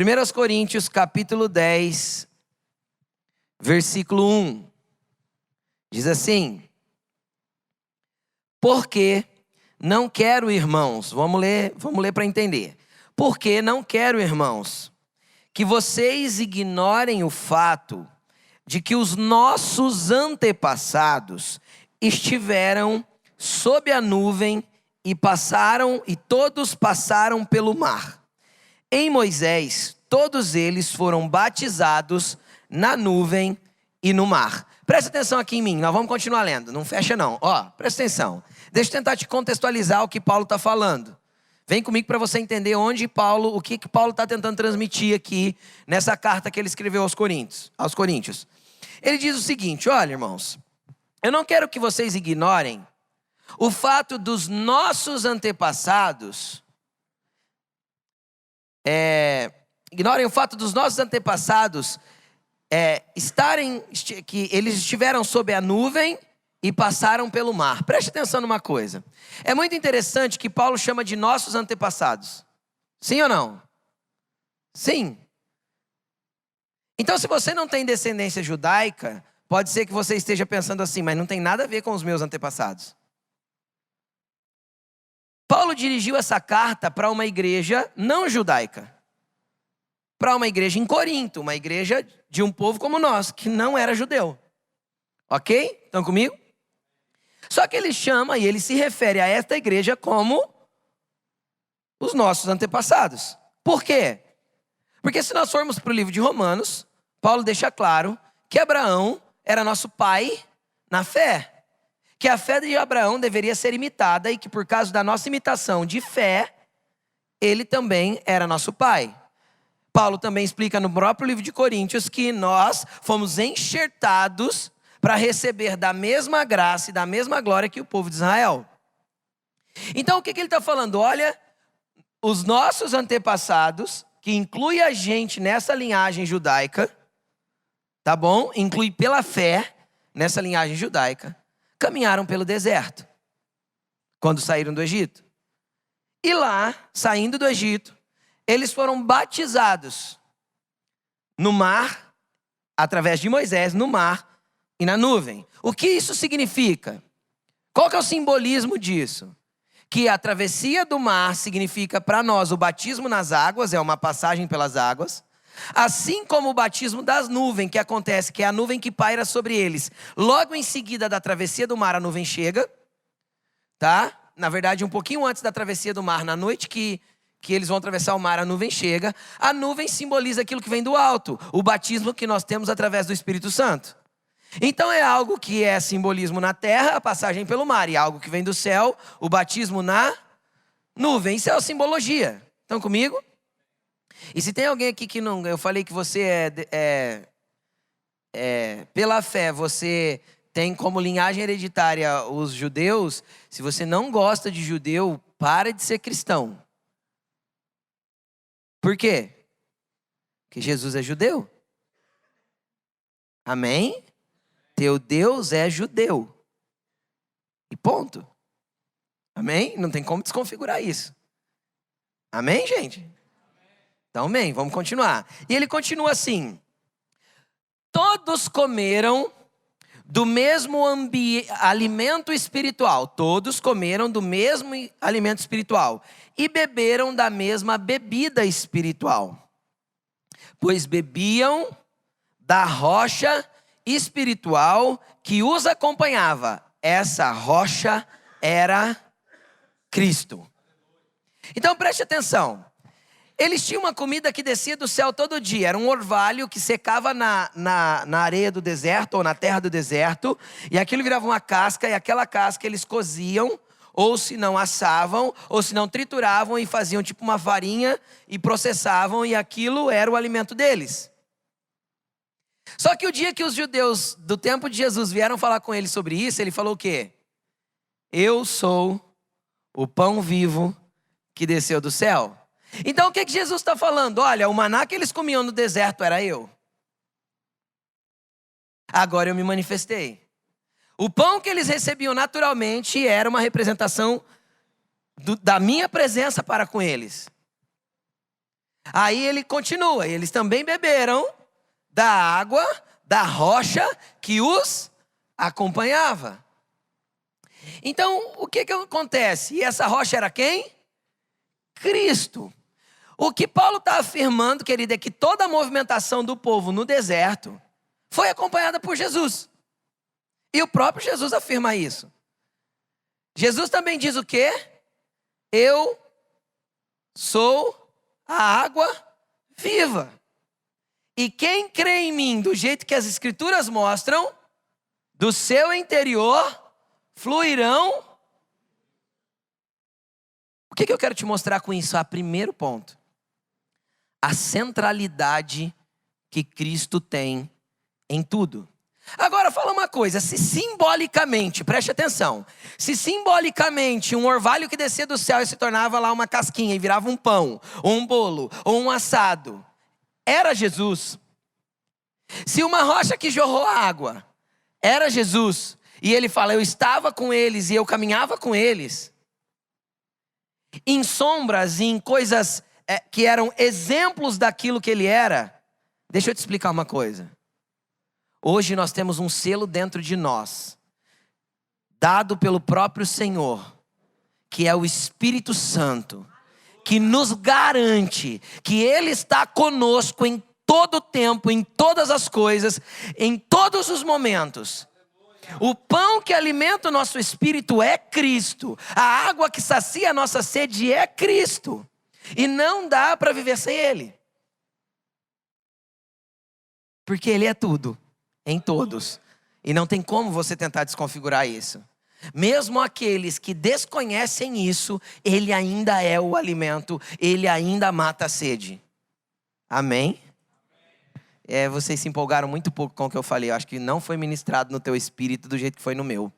1 Coríntios capítulo 10, versículo 1. Diz assim: porque não quero, irmãos, vamos ler para entender. Porque não quero, irmãos, que vocês ignorem o fato de que os nossos antepassados estiveram sob a nuvem e todos passaram pelo mar. Em Moisés, todos eles foram batizados na nuvem e no mar. Presta atenção aqui em mim, nós vamos continuar lendo, não fecha não. Presta atenção. Deixa eu tentar te contextualizar o que Paulo está falando. Vem comigo para você entender o que Paulo está tentando transmitir aqui nessa carta que ele escreveu aos Coríntios. Ele diz o seguinte: olha, irmãos, eu não quero que vocês ignorem o fato dos nossos antepassados, que eles estiveram sob a nuvem e passaram pelo mar. Preste atenção numa coisa. É muito interessante que Paulo chama de nossos antepassados. Sim ou não? Sim. Então, se você não tem descendência judaica, pode ser que você esteja pensando assim, mas não tem nada a ver com os meus antepassados. Paulo dirigiu essa carta para uma igreja não judaica. Para uma igreja em Corinto, uma igreja de um povo como nós, que não era judeu. Ok? Estão comigo? Só que ele chama e ele se refere a esta igreja como os nossos antepassados. Por quê? Porque se nós formos para o livro de Romanos, Paulo deixa claro que Abraão era nosso pai na fé. Que a fé de Abraão deveria ser imitada e que por causa da nossa imitação de fé, ele também era nosso pai. Paulo também explica no próprio livro de Coríntios que nós fomos enxertados para receber da mesma graça e da mesma glória que o povo de Israel. Então o que ele está falando? Olha, os nossos antepassados, que inclui a gente nessa linhagem judaica, tá bom? Inclui pela fé nessa linhagem judaica, caminharam pelo deserto quando saíram do Egito. E lá, saindo do Egito, eles foram batizados no mar, através de Moisés, no mar e na nuvem. O que isso significa? Qual que é o simbolismo disso? Que a travessia do mar significa para nós o batismo nas águas, é uma passagem pelas águas. Assim como o batismo das nuvens, que acontece, que é a nuvem que paira sobre eles. Logo em seguida da travessia do mar, a nuvem chega, tá? Na verdade, um pouquinho antes da travessia do mar, na noite que eles vão atravessar o mar, a nuvem chega. A nuvem simboliza aquilo que vem do alto, o batismo que nós temos através do Espírito Santo. Então é algo que é simbolismo na terra, a passagem pelo mar, e algo que vem do céu, o batismo na nuvem. Isso é a simbologia. Estão comigo? E se tem alguém aqui que não... Eu falei que você pela fé, você tem como linhagem hereditária os judeus. Se você não gosta de judeu, para de ser cristão. Por quê? Porque Jesus é judeu. Amém? Teu Deus é judeu. E ponto. Amém? Não tem como desconfigurar isso. Amém, gente? Então, amém. Vamos continuar. E ele continua assim: todos comeram do mesmo alimento espiritual. Todos comeram do mesmo alimento espiritual. E beberam da mesma bebida espiritual. Pois bebiam da rocha espiritual que os acompanhava. Essa rocha era Cristo. Então preste atenção. Eles tinham uma comida que descia do céu todo dia. Era um orvalho que secava na areia do deserto ou na terra do deserto. E aquilo virava uma casca, e aquela casca eles coziam, ou se não assavam, ou se não trituravam e faziam tipo uma farinha e processavam, e aquilo era o alimento deles. Só que o dia que os judeus do tempo de Jesus vieram falar com ele sobre isso, ele falou o quê? Eu sou o pão vivo que desceu do céu. Então o que Jesus está falando? Olha, o maná que eles comiam no deserto era eu. Agora eu me manifestei. O pão que eles recebiam naturalmente era uma representação da minha presença para com eles. Aí ele continua, eles também beberam da água da rocha que os acompanhava. Então, o que acontece? E essa rocha era quem? Cristo. O que Paulo está afirmando, querido, é que toda a movimentação do povo no deserto foi acompanhada por Jesus. E o próprio Jesus afirma isso. Jesus também diz o quê? Eu sou a água viva. E quem crê em mim, do jeito que as Escrituras mostram, do seu interior fluirão. O que eu quero te mostrar com isso? Primeiro ponto. A centralidade que Cristo tem em tudo. Agora fala uma coisa, se simbolicamente, preste atenção, se simbolicamente um orvalho que descia do céu e se tornava lá uma casquinha e virava um pão, ou um bolo, ou um assado, era Jesus. Se uma rocha que jorrou água era Jesus, e ele fala, eu estava com eles e eu caminhava com eles, em sombras e em coisas que eram exemplos daquilo que ele era, deixa eu te explicar uma coisa. Hoje nós temos um selo dentro de nós, dado pelo próprio Senhor, que é o Espírito Santo, que nos garante que Ele está conosco em todo o tempo, em todas as coisas, em todos os momentos. O pão que alimenta o nosso espírito é Cristo. A água que sacia a nossa sede é Cristo. E não dá para viver sem Ele. Porque Ele é tudo, em todos. E não tem como você tentar desconfigurar isso. Mesmo aqueles que desconhecem isso, Ele ainda é o alimento, Ele ainda mata a sede. Amém? Vocês se empolgaram muito pouco com o que eu falei. Eu acho que não foi ministrado no teu espírito do jeito que foi no meu.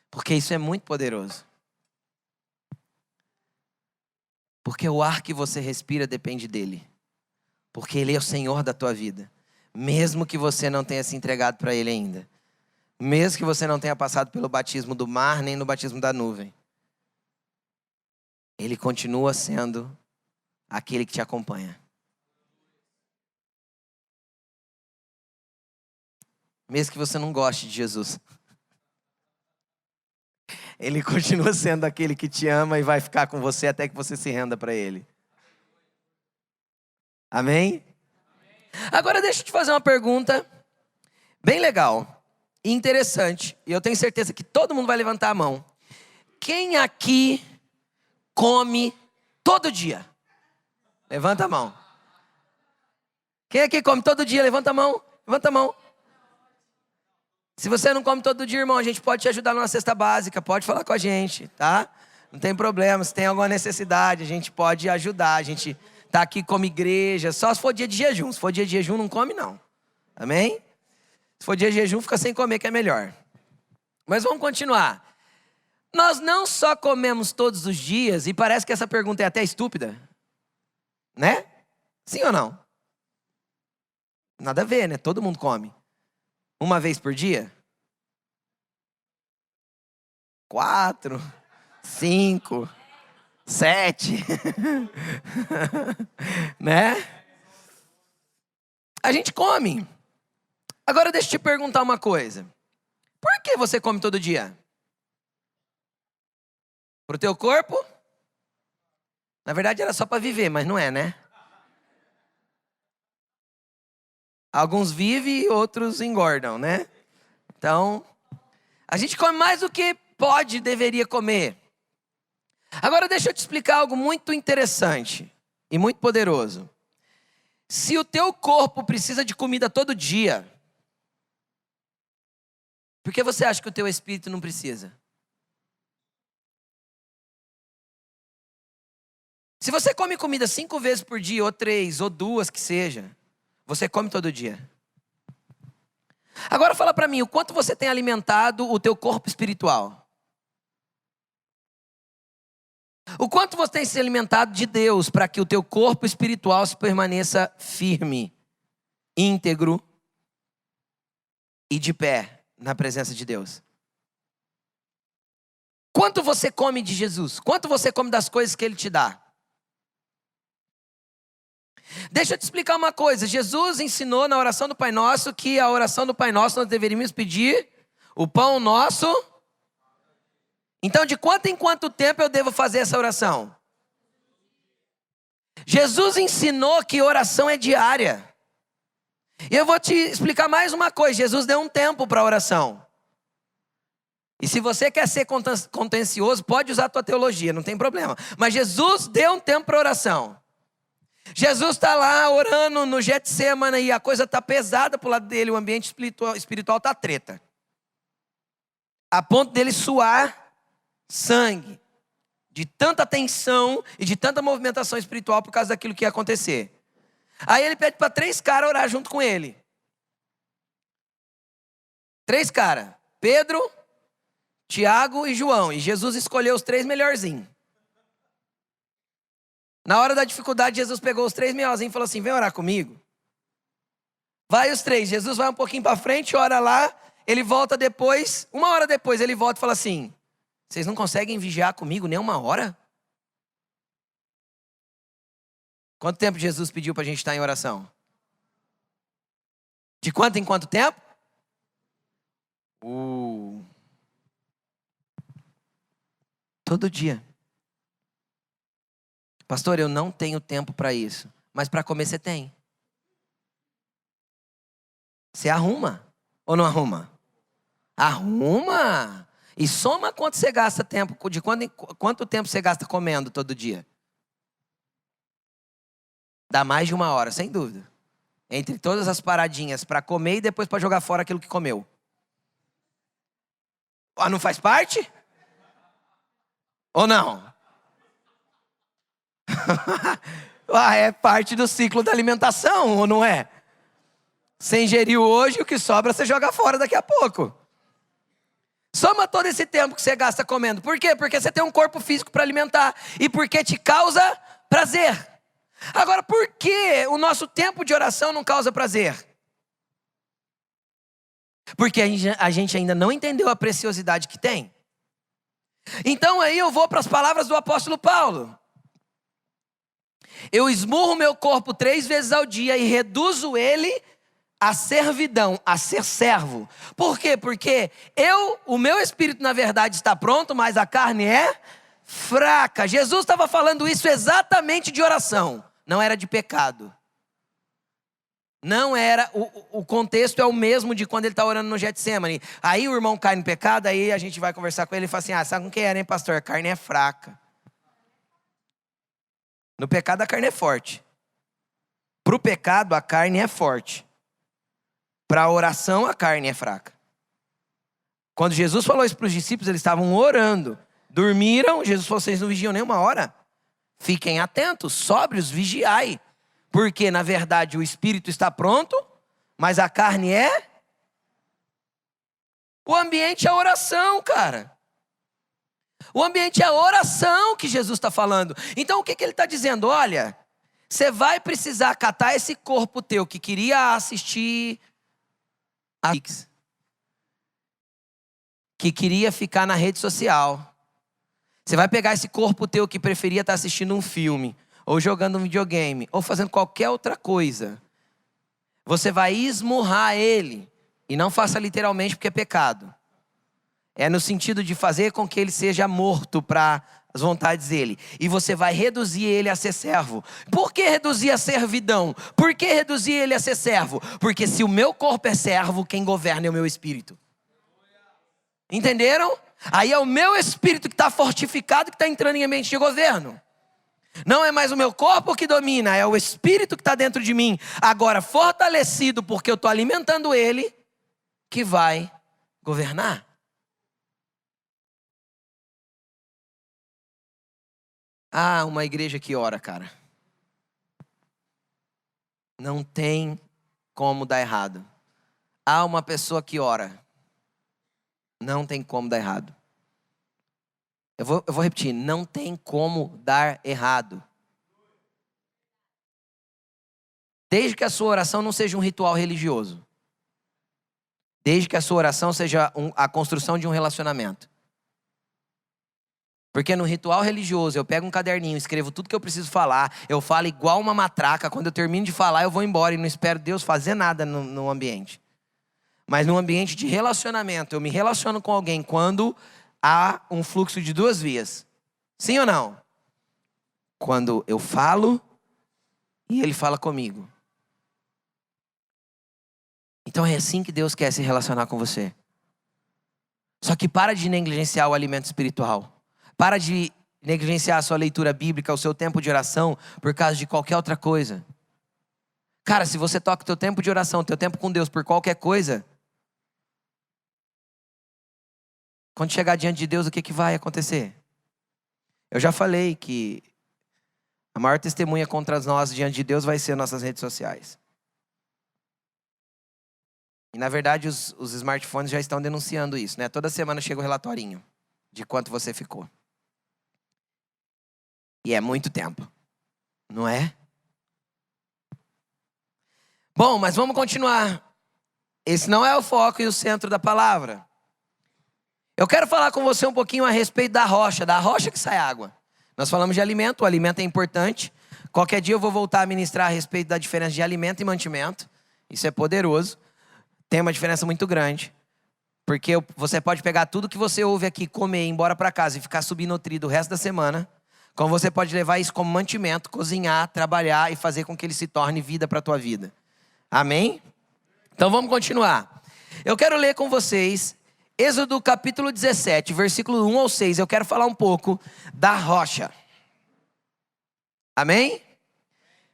Porque isso é muito poderoso. Porque o ar que você respira depende dele. Porque Ele é o Senhor da tua vida. Mesmo que você não tenha se entregado para Ele ainda. Mesmo que você não tenha passado pelo batismo do mar, nem no batismo da nuvem. Ele continua sendo aquele que te acompanha. Mesmo que você não goste de Jesus. Ele continua sendo aquele que te ama e vai ficar com você até que você se renda para Ele. Amém? Agora deixa eu te fazer uma pergunta bem legal e interessante. E eu tenho certeza que todo mundo vai levantar a mão. Quem aqui come todo dia? Levanta a mão. Quem aqui come todo dia? Levanta a mão. Levanta a mão. Se você não come todo dia, irmão, a gente pode te ajudar numa cesta básica. Pode falar com a gente, tá? Não tem problema. Se tem alguma necessidade, a gente pode ajudar. A gente tá aqui como igreja. Só se for dia de jejum. Se for dia de jejum, não come não. Amém? Se for dia de jejum, fica sem comer que é melhor. Mas vamos continuar. Nós não só comemos todos os dias, e parece que essa pergunta é até estúpida. Né? Sim ou não? Nada a ver, né? Todo mundo come. Uma vez por dia? 4, 5, 7. Né? A gente come. Agora deixa eu te perguntar uma coisa. Por que você come todo dia? Pro teu corpo? Na verdade era só para viver, mas não é, né? Alguns vivem e outros engordam, né? Então, a gente come mais do que pode, deveria comer. Agora deixa eu te explicar algo muito interessante e muito poderoso. Se o teu corpo precisa de comida todo dia, por que você acha que o teu espírito não precisa? Se você come comida 5 vezes por dia, ou 3, ou 2 que seja, você come todo dia. Agora fala para mim, o quanto você tem alimentado o teu corpo espiritual? O quanto você tem se alimentado de Deus para que o teu corpo espiritual se permaneça firme, íntegro e de pé na presença de Deus? Quanto você come de Jesus? Quanto você come das coisas que Ele te dá? Deixa eu te explicar uma coisa. Jesus ensinou na oração do Pai Nosso que a oração do Pai Nosso nós deveríamos pedir o pão nosso. Então, de quanto em quanto tempo eu devo fazer essa oração? Jesus ensinou que oração é diária. E eu vou te explicar mais uma coisa. Jesus deu um tempo para a oração. E se você quer ser contencioso, pode usar a tua teologia, não tem problema. Mas Jesus deu um tempo para a oração. Jesus está lá orando no Getsemane e a coisa está pesada para o lado dele. O ambiente espiritual está treta. A ponto dele suar sangue. De tanta tensão e de tanta movimentação espiritual por causa daquilo que ia acontecer. Aí ele pede para 3 caras orar junto com ele. 3 caras. Pedro, Tiago e João. E Jesus escolheu os 3 melhorzinhos. Na hora da dificuldade, Jesus pegou os 3 melhorzinhos e falou assim, vem orar comigo. Vai os 3. Jesus vai um pouquinho para frente, ora lá. Ele volta depois. 1 hora depois, ele volta e fala assim, vocês não conseguem vigiar comigo nem 1 hora? Quanto tempo Jesus pediu para a gente estar em oração? De quanto em quanto tempo? Todo dia. Pastor, eu não tenho tempo para isso. Mas para comer você tem. Você arruma ou não arruma? Arruma. E soma quanto você gasta tempo, de quanto tempo você gasta comendo todo dia. Dá mais de 1 hora, sem dúvida. Entre todas as paradinhas para comer e depois para jogar fora aquilo que comeu. Ah, não faz parte? Ou não? É parte do ciclo da alimentação, ou não é? Você ingeriu hoje, o que sobra você joga fora daqui a pouco. Soma todo esse tempo que você gasta comendo. Por quê? Porque você tem um corpo físico para alimentar. E porque te causa prazer. Agora, por que o nosso tempo de oração não causa prazer? Porque a gente ainda não entendeu a preciosidade que tem. Então aí eu vou para as palavras do apóstolo Paulo. Eu esmurro meu corpo 3 vezes ao dia e reduzo ele à servidão, a ser servo. Por quê? Porque o meu espírito na verdade está pronto, mas a carne é fraca. Jesus estava falando isso exatamente de oração. Não era de pecado. Não era, o contexto é o mesmo de quando ele está orando no Getsemane. Aí o irmão cai no pecado, aí a gente vai conversar com ele e fala assim, sabe com quem é, né, pastor? A carne é fraca. No pecado a carne é forte. Para o pecado a carne é forte. Para a oração a carne é fraca. Quando Jesus falou isso para os discípulos, eles estavam orando. Dormiram, Jesus falou, vocês não vigiam nem 1 hora? Fiquem atentos, sóbrios, vigiai. Porque, na verdade, o espírito está pronto, mas a carne é... O ambiente é a oração, cara. O ambiente é a oração que Jesus está falando. Então, o que ele está dizendo? Olha, você vai precisar catar esse corpo teu que queria assistir a Netflix, que queria ficar na rede social. Você vai pegar esse corpo teu que preferia estar assistindo um filme, ou jogando um videogame, ou fazendo qualquer outra coisa. Você vai esmurrar ele. E não faça literalmente porque é pecado. É no sentido de fazer com que ele seja morto para as vontades dele. E você vai reduzir ele a ser servo. Por que reduzir a servidão? Por que reduzir ele a ser servo? Porque se o meu corpo é servo, quem governa é o meu espírito. Entenderam? Aí é o meu espírito que está fortificado, que está entrando em ambiente de governo. Não é mais o meu corpo que domina, é o espírito que está dentro de mim. Agora fortalecido porque eu estou alimentando ele, que vai governar. Uma igreja que ora, cara. Não tem como dar errado. Uma pessoa que ora. Não tem como dar errado. Eu vou repetir, não tem como dar errado. Desde que a sua oração não seja um ritual religioso. Desde que a sua oração seja a construção de um relacionamento. Porque no ritual religioso eu pego um caderninho, escrevo tudo que eu preciso falar, eu falo igual uma matraca, quando eu termino de falar eu vou embora e não espero Deus fazer nada no ambiente. Mas no ambiente de relacionamento, eu me relaciono com alguém quando há um fluxo de duas vias. Sim ou não? Quando eu falo e ele fala comigo. Então é assim que Deus quer se relacionar com você. Só que para de negligenciar o alimento espiritual. Para de negligenciar a sua leitura bíblica, o seu tempo de oração, por causa de qualquer outra coisa. Cara, se você toca o teu tempo de oração, o teu tempo com Deus por qualquer coisa, quando chegar diante de Deus, o que vai acontecer? Eu já falei que a maior testemunha contra nós diante de Deus vai ser nossas redes sociais. E na verdade os smartphones já estão denunciando isso, né? Toda semana chega o relatorinho de quanto você ficou. E é muito tempo, não é? Bom, mas vamos continuar. Esse não é o foco e o centro da palavra. Eu quero falar com você um pouquinho a respeito da rocha que sai água. Nós falamos de alimento, o alimento é importante. Qualquer dia eu vou voltar a ministrar a respeito da diferença de alimento e mantimento. Isso é poderoso. Tem uma diferença muito grande. Porque você pode pegar tudo que você ouve aqui, comer, ir embora para casa e ficar subnutrido o resto da semana. Como você pode levar isso como mantimento, cozinhar, trabalhar e fazer com que ele se torne vida para a tua vida. Amém? Então vamos continuar. Eu quero ler com vocês Êxodo capítulo 17, versículo 1 ao 6. Eu quero falar um pouco da rocha. Amém?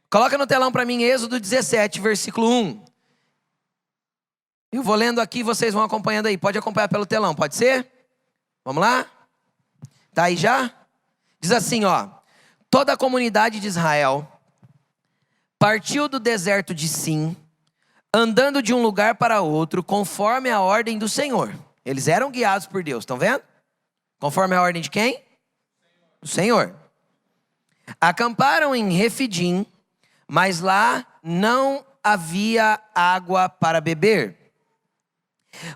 Coloca no telão para mim Êxodo 17, versículo 1. Eu vou lendo aqui, vocês vão acompanhando aí. Pode acompanhar pelo telão, pode ser? Vamos lá? Tá aí já? Diz assim, ó. Toda a comunidade de Israel partiu do deserto de Sim, andando de um lugar para outro, conforme a ordem do Senhor. Eles eram guiados por Deus, estão vendo? Conforme a ordem de quem? Do Senhor. Acamparam em Refidim, mas lá não havia água para beber.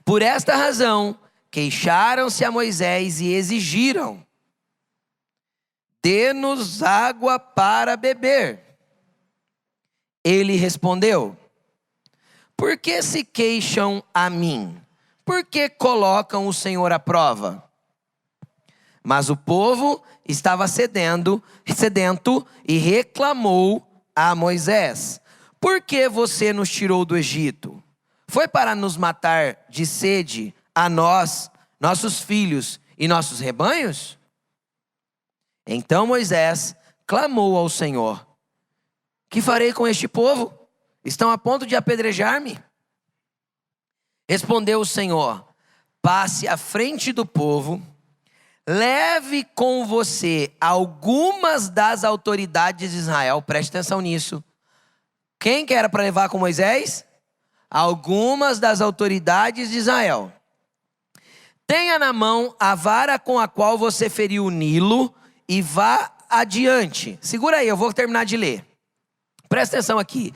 Por esta razão, queixaram-se a Moisés e exigiram: dê-nos água para beber. Ele respondeu: por que se queixam a mim? Por que colocam o Senhor à prova? Mas o povo estava sedento e reclamou a Moisés: por que você nos tirou do Egito? Foi para nos matar de sede a nós, nossos filhos e nossos rebanhos? Então Moisés clamou ao Senhor: que farei com este povo? Estão a ponto de apedrejar-me? Respondeu o Senhor: passe à frente do povo, leve com você algumas das autoridades de Israel. Preste atenção nisso. Quem que era para levar com Moisés? Algumas das autoridades de Israel. Tenha na mão a vara com a qual você feriu o Nilo e vá adiante. Segura aí, eu vou terminar de ler. Presta atenção aqui.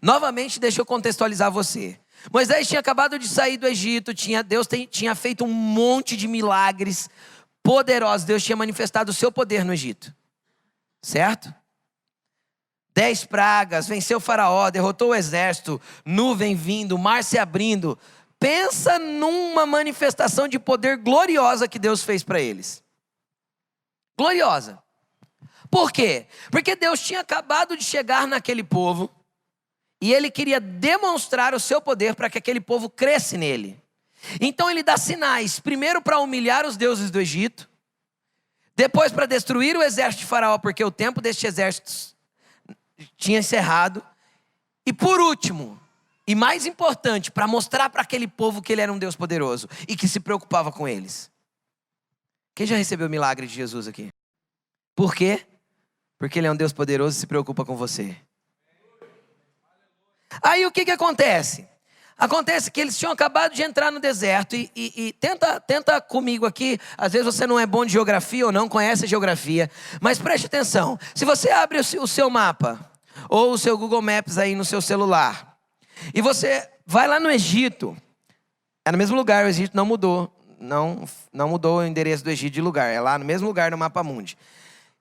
Novamente, deixa eu contextualizar você. Moisés tinha acabado de sair do Egito, Deus tinha feito um monte de milagres poderosos. Deus tinha manifestado o seu poder no Egito. Certo? 10 pragas, venceu o faraó, derrotou o exército, nuvem vindo, mar se abrindo. Pensa numa manifestação de poder gloriosa que Deus fez para eles. Gloriosa. Por quê? Porque Deus tinha acabado de chegar naquele povo e ele queria demonstrar o seu poder para que aquele povo cresce nele. Então ele dá sinais, primeiro para humilhar os deuses do Egito, depois para destruir o exército de faraó, porque o tempo deste exército tinha encerrado, e por último, e mais importante, para mostrar para aquele povo que ele era um Deus poderoso e que se preocupava com eles. Quem já recebeu o milagre de Jesus aqui? Por quê? Porque ele é um Deus poderoso e se preocupa com você. Aí o que acontece? Acontece que eles tinham acabado de entrar no deserto e tenta comigo aqui. Às vezes você não é bom de geografia ou não conhece a geografia, mas preste atenção. Se você abre o seu mapa ou o seu Google Maps aí no seu celular e você vai lá no Egito, é no mesmo lugar, o Egito não mudou não mudou o endereço do Egito de lugar. É lá no mesmo lugar no mapa mundi.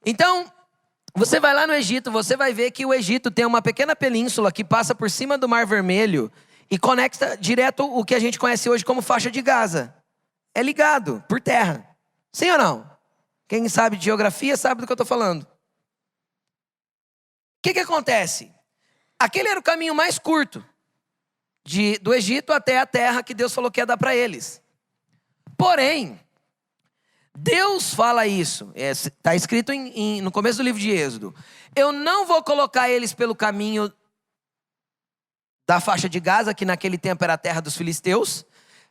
Então, você vai lá no Egito, você vai ver que o Egito tem uma pequena península que passa por cima do Mar Vermelho e conecta direto o que a gente conhece hoje como faixa de Gaza. É ligado por terra. Sim ou não? Quem sabe de geografia sabe do que eu estou falando. O que acontece? Aquele era o caminho mais curto do Egito até a terra que Deus falou que ia dar para eles. Porém, Deus fala isso, está escrito no começo do livro de Êxodo. Eu não vou colocar eles pelo caminho da faixa de Gaza, que naquele tempo era a terra dos filisteus,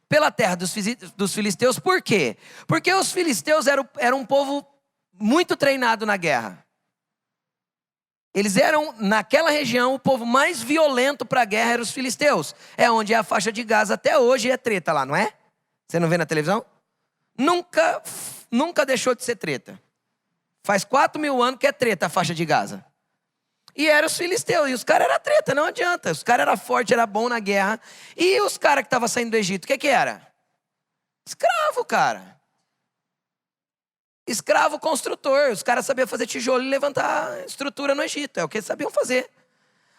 pela terra dos filisteus. Por quê? Porque os filisteus eram um povo muito treinado na guerra. Eles eram, naquela região, o povo mais violento para a guerra eram os filisteus. É onde é a faixa de Gaza até hoje, é treta lá, não é? Você não vê na televisão? Nunca deixou de ser treta. Faz 4.000 anos que é treta a faixa de Gaza. E eram os filisteus, e os caras eram treta, não adianta. Os caras eram fortes, eram bons na guerra. E os caras que estavam saindo do Egito, o que era? Escravo, cara. Escravo construtor. Os caras sabiam fazer tijolo e levantar estrutura no Egito. É o que eles sabiam fazer.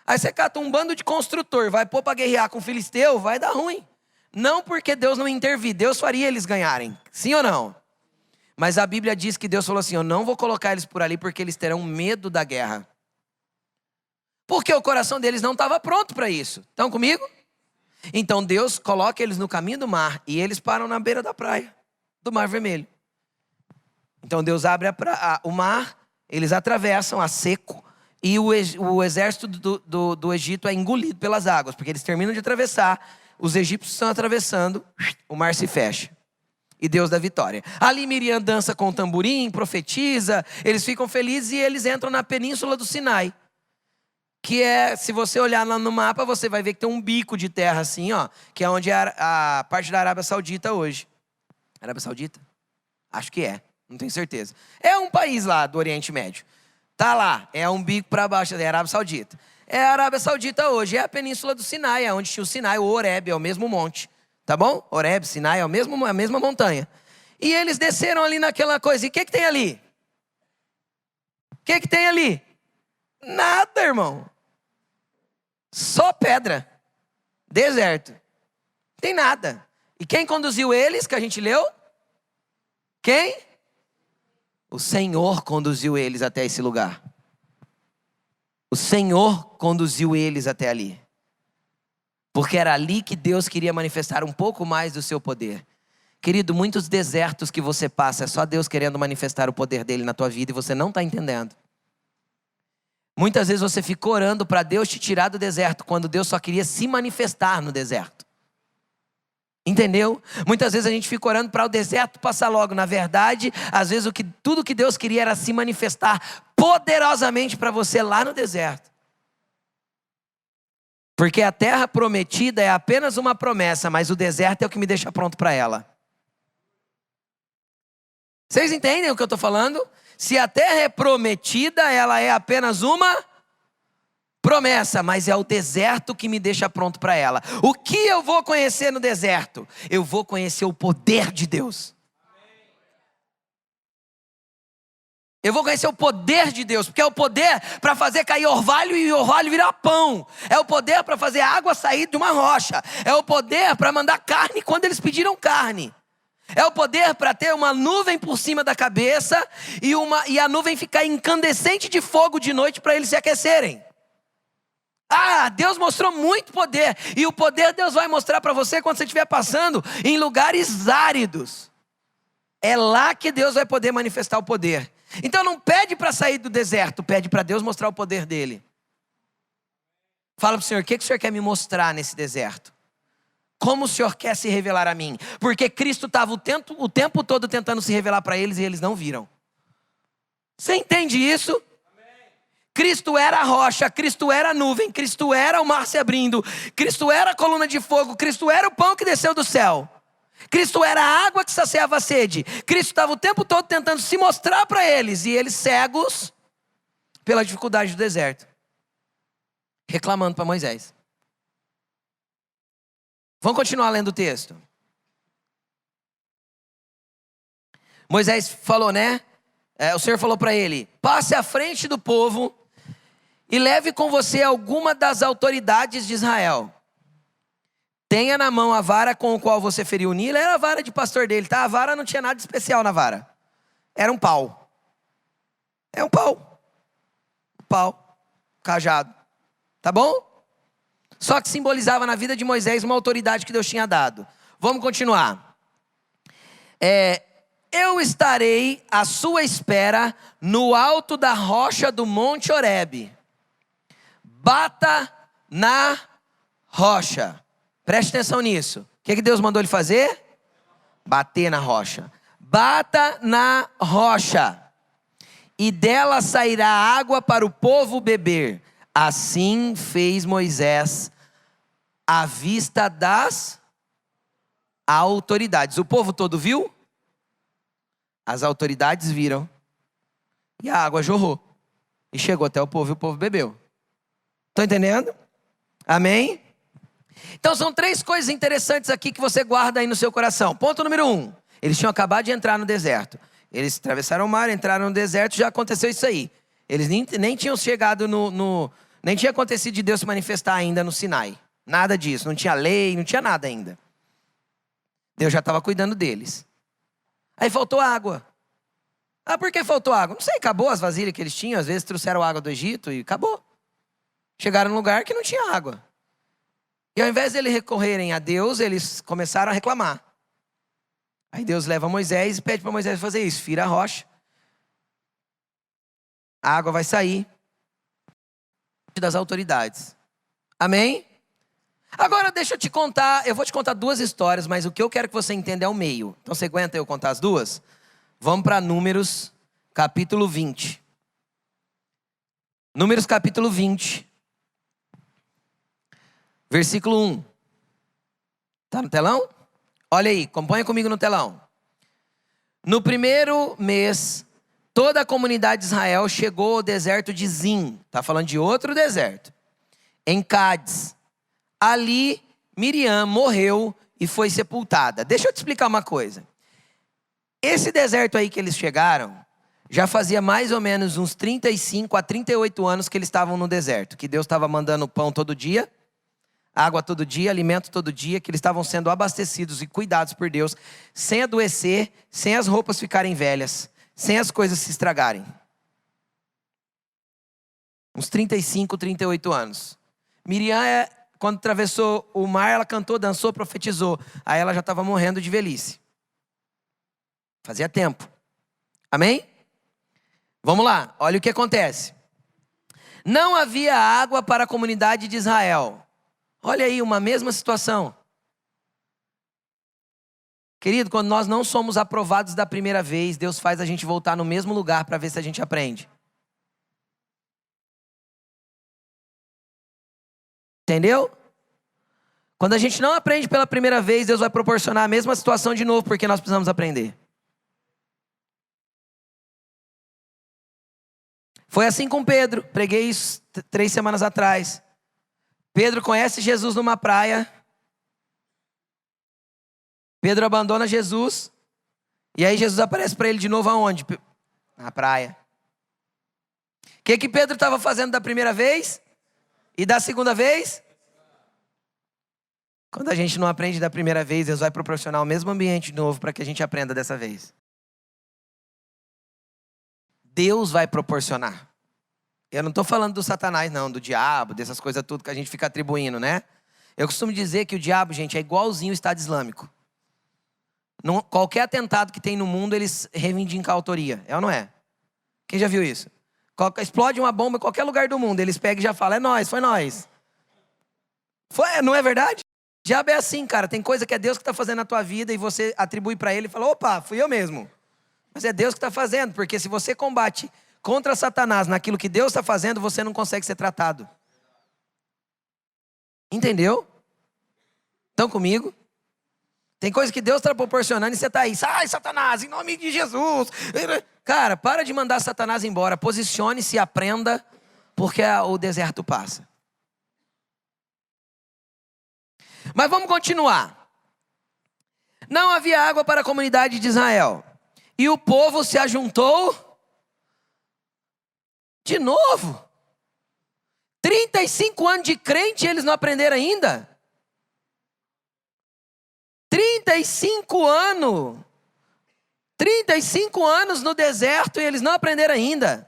Aí você cata um bando de construtor, vai pôr para guerrear com o filisteu, vai dar ruim. Não porque Deus não intervir, Deus faria eles ganharem. Sim ou não? Mas a Bíblia diz que Deus falou assim, eu não vou colocar eles por ali porque eles terão medo da guerra. Porque o coração deles não estava pronto para isso. Estão comigo? Então Deus coloca eles no caminho do mar e eles param na beira da praia, do Mar Vermelho. Então Deus abre o mar, eles atravessam a seco e o exército do Egito é engolido pelas águas, porque eles terminam de atravessar, os egípcios estão atravessando, o mar se fecha. E Deus dá vitória. Ali Miriam dança com o tamborim, profetiza, eles ficam felizes e eles entram na península do Sinai. Que é, se você olhar lá no mapa, você vai ver que tem um bico de terra assim, ó, que é onde é a parte da Arábia Saudita hoje. Arábia Saudita? Acho que é. Não tenho certeza. É um país lá do Oriente Médio. Tá lá, é um bico para baixo, é a Arábia Saudita. É a Arábia Saudita hoje, é a península do Sinai, é onde tinha o Sinai, o Horeb, é o mesmo monte. Tá bom? Horeb, Sinai, é a mesma montanha. E eles desceram ali naquela coisa. E o que tem ali? O que tem ali? Nada, irmão. Só pedra. Deserto. Não tem nada. E quem conduziu eles, que a gente leu? Quem? O Senhor conduziu eles até esse lugar. O Senhor conduziu eles até ali. Porque era ali que Deus queria manifestar um pouco mais do seu poder. Querido, muitos desertos que você passa, é só Deus querendo manifestar o poder dele na tua vida e você não está entendendo. Muitas vezes você fica orando para Deus te tirar do deserto, quando Deus só queria se manifestar no deserto. Entendeu? Muitas vezes a gente fica orando para o deserto passar logo. Na verdade, às vezes tudo que Deus queria era se manifestar poderosamente para você lá no deserto. Porque a terra prometida é apenas uma promessa, mas o deserto é o que me deixa pronto para ela. Vocês entendem o que eu estou falando? Se a terra é prometida, ela é apenas uma promessa, mas é o deserto que me deixa pronto para ela. O que eu vou conhecer no deserto? Eu vou conhecer o poder de Deus. Eu vou conhecer o poder de Deus, porque é o poder para fazer cair orvalho e orvalho virar pão. É o poder para fazer a água sair de uma rocha. É o poder para mandar carne quando eles pediram carne. É o poder para ter uma nuvem por cima da cabeça e a nuvem ficar incandescente de fogo de noite para eles se aquecerem. Ah, Deus mostrou muito poder. E o poder Deus vai mostrar para você quando você estiver passando em lugares áridos. É lá que Deus vai poder manifestar o poder. Então não pede para sair do deserto, pede para Deus mostrar o poder dele. Fala para o Senhor, o que o Senhor quer me mostrar nesse deserto? Como o Senhor quer se revelar a mim? Porque Cristo estava o tempo todo tentando se revelar para eles e eles não viram. Você entende isso? Cristo era a rocha, Cristo era a nuvem, Cristo era o mar se abrindo, Cristo era a coluna de fogo, Cristo era o pão que desceu do céu. Cristo era a água que saciava a sede. Cristo estava o tempo todo tentando se mostrar para eles, e eles cegos pela dificuldade do deserto, reclamando para Moisés. Vamos continuar lendo o texto. Moisés falou, né? O Senhor falou para ele: passe à frente do povo e leve com você alguma das autoridades de Israel. Tenha na mão a vara com a qual você feriu o Nilo. Era a vara de pastor dele, tá? A vara não tinha nada de especial na vara. Era um pau. É um pau. Um pau. Cajado. Tá bom? Só que simbolizava na vida de Moisés uma autoridade que Deus tinha dado. Vamos continuar. Eu estarei à sua espera no alto da rocha do Monte Horebe. Bata na rocha. Preste atenção nisso. O que Deus mandou ele fazer? Bater na rocha. Bata na rocha, e dela sairá água para o povo beber. Assim fez Moisés à vista das autoridades. O povo todo viu? As autoridades viram. E a água jorrou. E chegou até o povo e o povo bebeu. Estão entendendo? Amém? Então são 3 coisas interessantes aqui que você guarda aí no seu coração. Ponto número 1. Eles tinham acabado de entrar no deserto. Eles atravessaram o mar, entraram no deserto, já aconteceu isso aí. Eles nem tinham chegado nem tinha acontecido de Deus se manifestar ainda no Sinai. Nada disso, não tinha lei, não tinha nada ainda. Deus já estava cuidando deles. Aí faltou água. Por que faltou água? Não sei, acabou as vasilhas que eles tinham. Às vezes trouxeram água do Egito e acabou. Chegaram num lugar que não tinha água. E ao invés de eles recorrerem a Deus, eles começaram a reclamar. Aí Deus leva Moisés e pede para Moisés fazer isso. Fira a rocha. A água vai sair das autoridades. Amém? Agora deixa eu te contar. Eu vou te contar 2 histórias, mas o que eu quero que você entenda é o meio. Então você aguenta eu contar as 2? Vamos para Números capítulo 20. Números capítulo 20. Versículo 1. Está no telão? Olha aí, acompanha comigo no telão. No primeiro mês, toda a comunidade de Israel chegou ao deserto de Zim. Está falando de outro deserto. Em Cádiz. Ali, Miriam morreu e foi sepultada. Deixa eu te explicar uma coisa. Esse deserto aí que eles chegaram, já fazia mais ou menos uns 35 a 38 anos que eles estavam no deserto. Que Deus estava mandando pão todo dia. Água todo dia, alimento todo dia, que eles estavam sendo abastecidos e cuidados por Deus, sem adoecer, sem as roupas ficarem velhas, sem as coisas se estragarem. Uns 35, 38 anos. Miriam, quando atravessou o mar, ela cantou, dançou, profetizou. Aí ela já estava morrendo de velhice. Fazia tempo. Amém? Vamos lá, olha o que acontece. Não havia água para a comunidade de Israel. Olha aí, uma mesma situação. Querido, quando nós não somos aprovados da primeira vez, Deus faz a gente voltar no mesmo lugar para ver se a gente aprende. Entendeu? Quando a gente não aprende pela primeira vez, Deus vai proporcionar a mesma situação de novo, porque nós precisamos aprender. Foi assim com Pedro. Preguei isso 3 semanas atrás. Pedro conhece Jesus numa praia. Pedro abandona Jesus. E aí Jesus aparece para ele de novo aonde? Na praia. O que Pedro estava fazendo da primeira vez? E da segunda vez? Quando a gente não aprende da primeira vez, Deus vai proporcionar o mesmo ambiente de novo para que a gente aprenda dessa vez. Deus vai proporcionar. Eu não estou falando do Satanás, não, do diabo, dessas coisas tudo que a gente fica atribuindo, né? Eu costumo dizer que o diabo, gente, é igualzinho o Estado Islâmico. Qualquer atentado que tem no mundo, eles reivindicam a autoria. É ou não é? Quem já viu isso? Explode uma bomba em qualquer lugar do mundo, eles pegam e já falam, é nós, foi nós. Não é verdade? O diabo é assim, cara. Tem coisa que é Deus que está fazendo na tua vida e você atribui para ele e fala, opa, fui eu mesmo. Mas é Deus que está fazendo, porque se você combate contra Satanás naquilo que Deus está fazendo, você não consegue ser tratado. Entendeu? Estão comigo? Tem coisa que Deus está proporcionando e você está aí. Sai, Satanás, em nome de Jesus. Cara, para de mandar Satanás embora. Posicione-se e aprenda, porque o deserto passa. Mas vamos continuar. Não havia água para a comunidade de Israel. E o povo se ajuntou de novo. 35 anos de crente e eles não aprenderam ainda? 35 anos. 35 anos no deserto e eles não aprenderam ainda.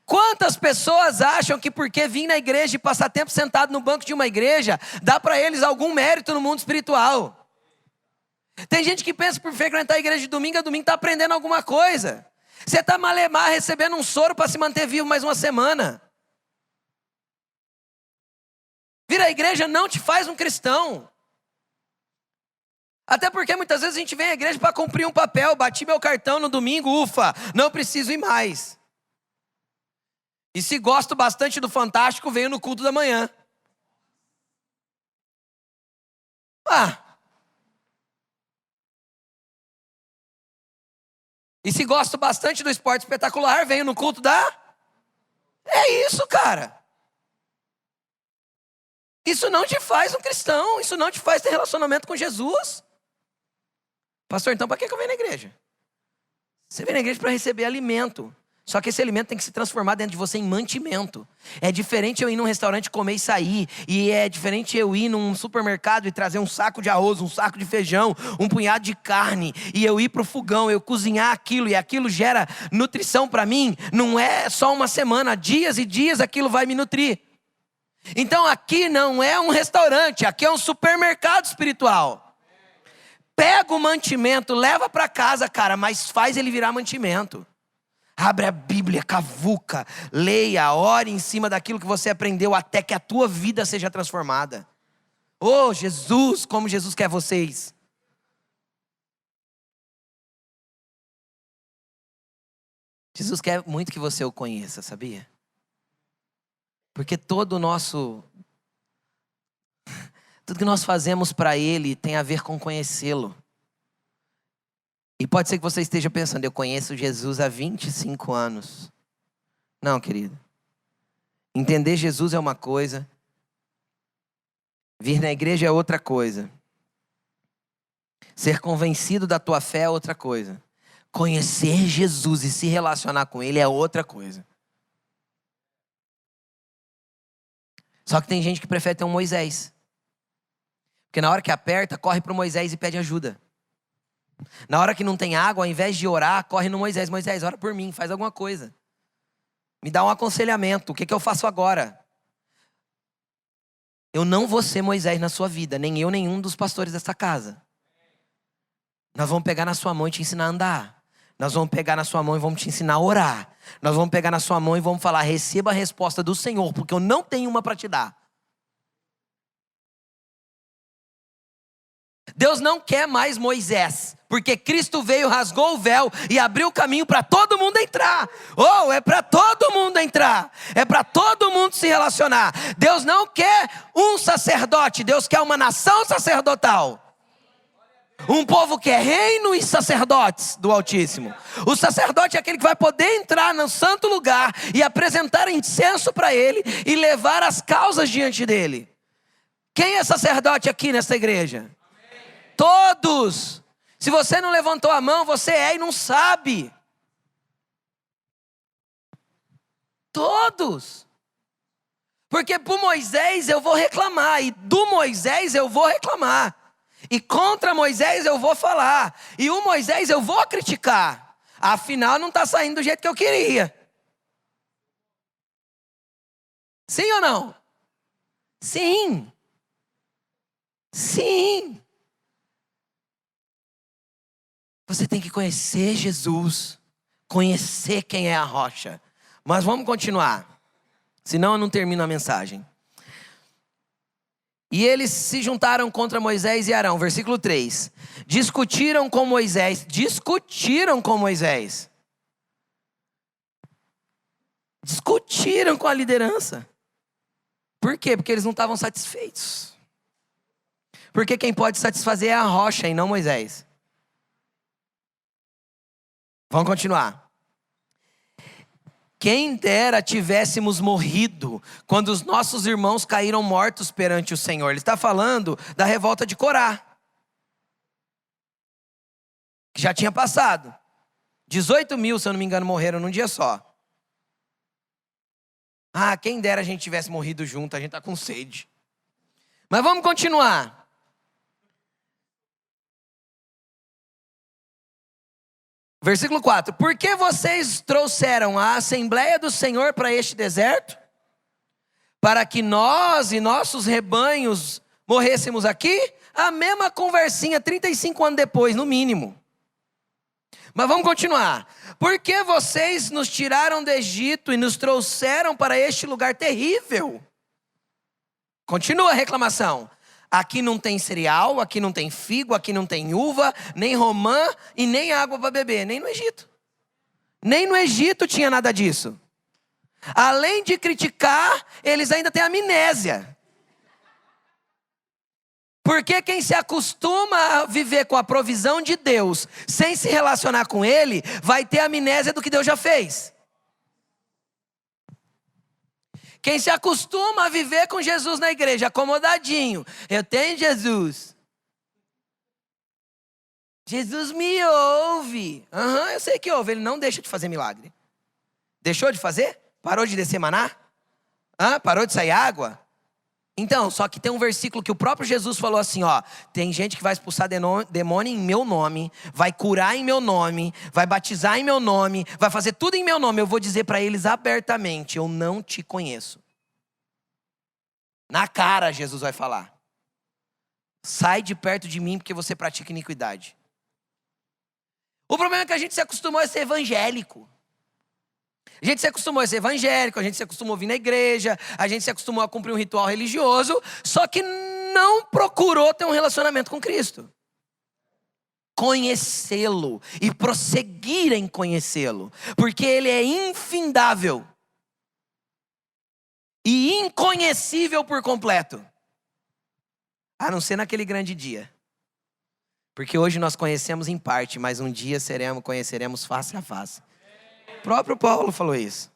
Quantas pessoas acham que porque vir na igreja e passar tempo sentado no banco de uma igreja, dá para eles algum mérito no mundo espiritual? Tem gente que pensa por frequentar a igreja de domingo a domingo está aprendendo alguma coisa. Você está malemar recebendo um soro para se manter vivo mais uma semana. Vir à igreja não te faz um cristão. Até porque muitas vezes a gente vem à igreja para cumprir um papel. Bati meu cartão no domingo, ufa, não preciso ir mais. E se gosto bastante do Fantástico, venho no culto da manhã. E se gosto bastante do esporte espetacular, venho no culto da... É isso, cara. Isso não te faz um cristão. Isso não te faz ter relacionamento com Jesus. Pastor, então para que eu venho na igreja? Você vem na igreja para receber alimento. Só que esse alimento tem que se transformar dentro de você em mantimento. É diferente eu ir num restaurante comer e sair. E é diferente eu ir num supermercado e trazer um saco de arroz, um saco de feijão, um punhado de carne. E eu ir para o fogão, eu cozinhar aquilo. E aquilo gera nutrição para mim. Não é só uma semana, dias e dias aquilo vai me nutrir. Então aqui não é um restaurante, aqui é um supermercado espiritual. Pega o mantimento, leva para casa, cara, mas faz ele virar mantimento. Abre a Bíblia, cavuca, leia, ore em cima daquilo que você aprendeu até que a tua vida seja transformada. Oh, Jesus, como Jesus quer vocês. Jesus quer muito que você o conheça, sabia? Porque tudo que nós fazemos para Ele tem a ver com conhecê-lo. E pode ser que você esteja pensando, eu conheço Jesus há 25 anos. Não, querido. Entender Jesus é uma coisa. Vir na igreja é outra coisa. Ser convencido da tua fé é outra coisa. Conhecer Jesus e se relacionar com Ele é outra coisa. Só que tem gente que prefere ter um Moisés. Porque na hora que aperta, corre para o Moisés e pede ajuda. Na hora que não tem água, ao invés de orar, corre no Moisés. Moisés, ora por mim, faz alguma coisa. Me dá um aconselhamento, o que eu faço agora? Eu não vou ser Moisés na sua vida, nem eu, nenhum dos pastores dessa casa. Nós vamos pegar na sua mão e te ensinar a andar. Nós vamos pegar na sua mão e vamos te ensinar a orar. Nós vamos pegar na sua mão e vamos falar, receba a resposta do Senhor, porque eu não tenho uma para te dar. Deus não quer mais Moisés, porque Cristo veio, rasgou o véu e abriu o caminho para todo mundo entrar. Oh, é para todo mundo entrar. É para todo mundo se relacionar. Deus não quer um sacerdote, Deus quer uma nação sacerdotal. Um povo que é reino e sacerdotes do Altíssimo. O sacerdote é aquele que vai poder entrar no santo lugar e apresentar incenso para ele e levar as causas diante dele. Quem é sacerdote aqui nessa igreja? Todos. Se você não levantou a mão, você é e não sabe. Todos. Porque por Moisés eu vou reclamar, e do Moisés eu vou reclamar. E contra Moisés eu vou falar. E o Moisés eu vou criticar. Afinal não está saindo do jeito que eu queria. Sim ou não? Sim. Sim. Você tem que conhecer Jesus. Conhecer quem é a rocha. Mas vamos continuar. Senão eu não termino a mensagem. E eles se juntaram contra Moisés e Arão. Versículo 3. Discutiram com Moisés. Discutiram com Moisés. Discutiram com a liderança. Por quê? Porque eles não estavam satisfeitos. Porque quem pode satisfazer é a rocha e não Moisés. Vamos continuar. Quem dera tivéssemos morrido quando os nossos irmãos caíram mortos perante o Senhor. Ele está falando da revolta de Corá, que já tinha passado. 18 mil, se eu não me engano, morreram num dia só. Ah, quem dera a gente tivesse morrido junto, a gente tá com sede. Mas vamos continuar. Versículo 4. Por que vocês trouxeram a Assembleia do Senhor para este deserto? Para que nós e nossos rebanhos morrêssemos aqui? A mesma conversinha 35 anos depois, no mínimo. Mas vamos continuar. Por que vocês nos tiraram do Egito e nos trouxeram para este lugar terrível? Continua a reclamação. Aqui não tem cereal, aqui não tem figo, aqui não tem uva, nem romã e nem água para beber. Nem no Egito. Nem no Egito tinha nada disso. Além de criticar, eles ainda têm amnésia. Porque quem se acostuma a viver com a provisão de Deus, sem se relacionar com Ele, vai ter amnésia do que Deus já fez. Quem se acostuma a viver com Jesus na igreja, acomodadinho, eu tenho Jesus. Jesus me ouve. Eu sei que ouve, Ele não deixa de fazer milagre. Deixou de fazer? Parou de descer maná? Parou de sair água? Então, só que tem um versículo que o próprio Jesus falou assim, ó. Tem gente que vai expulsar demônio em meu nome, vai curar em meu nome, vai batizar em meu nome, vai fazer tudo em meu nome. Eu vou dizer para eles abertamente, eu não te conheço. Na cara Jesus vai falar. Sai de perto de mim porque você pratica iniquidade. O problema é que a gente se acostumou a ser evangélico. A gente se acostumou a ser evangélico, a gente se acostumou a vir na igreja, a gente se acostumou a cumprir um ritual religioso, só que não procurou ter um relacionamento com Cristo. Conhecê-lo e prosseguir em conhecê-lo, porque Ele é infindável e inconhecível por completo, a não ser naquele grande dia. Porque hoje nós conhecemos em parte, mas um dia conheceremos face a face. O próprio Paulo falou isso.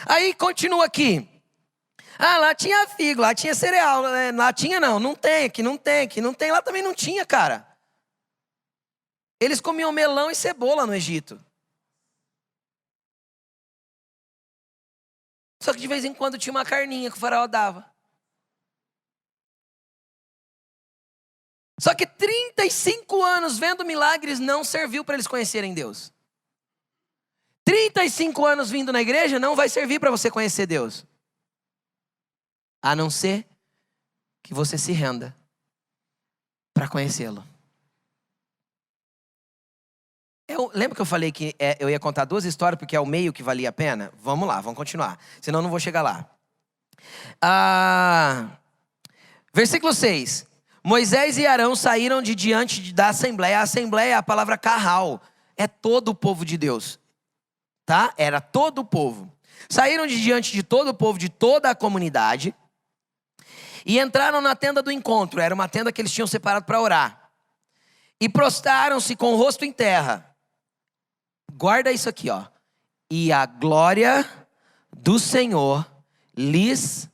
Aí continua aqui. Lá tinha figo, lá tinha cereal, lá tinha não tem, aqui não tem, lá também não tinha, cara. Eles comiam melão e cebola no Egito. Só que de vez em quando tinha uma carninha que o faraó dava. Só que 35 anos vendo milagres não serviu para eles conhecerem Deus. 35 anos vindo na igreja não vai servir para você conhecer Deus. A não ser que você se renda para conhecê-lo. Lembra que eu falei que eu ia contar 2 histórias porque é o meio que valia a pena? Vamos lá, vamos continuar. Senão eu não vou chegar lá. Versículo 6. Moisés e Arão saíram de diante da assembleia. A assembleia é a palavra carral. É todo o povo de Deus. Tá? Era todo o povo. Saíram de diante de todo o povo, de toda a comunidade. E entraram na tenda do encontro. Era uma tenda que eles tinham separado para orar. E prostraram-se com o rosto em terra. Guarda isso aqui, ó. E a glória do Senhor lhes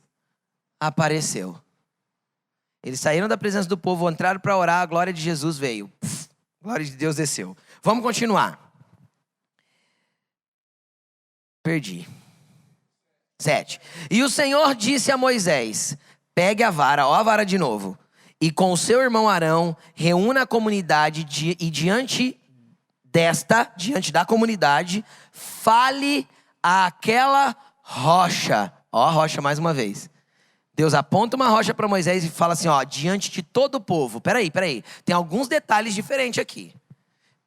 apareceu. Eles saíram da presença do povo, entraram para orar, a glória de Jesus veio. A glória de Deus desceu. Vamos continuar. Perdi. 7. E o Senhor disse a Moisés: pegue a vara, ó a vara de novo, e com o seu irmão Arão, reúna a comunidade e diante da comunidade, fale àquela rocha. Ó a rocha mais uma vez. Deus aponta uma rocha para Moisés e fala assim, ó, diante de todo o povo. Peraí. Tem alguns detalhes diferentes aqui.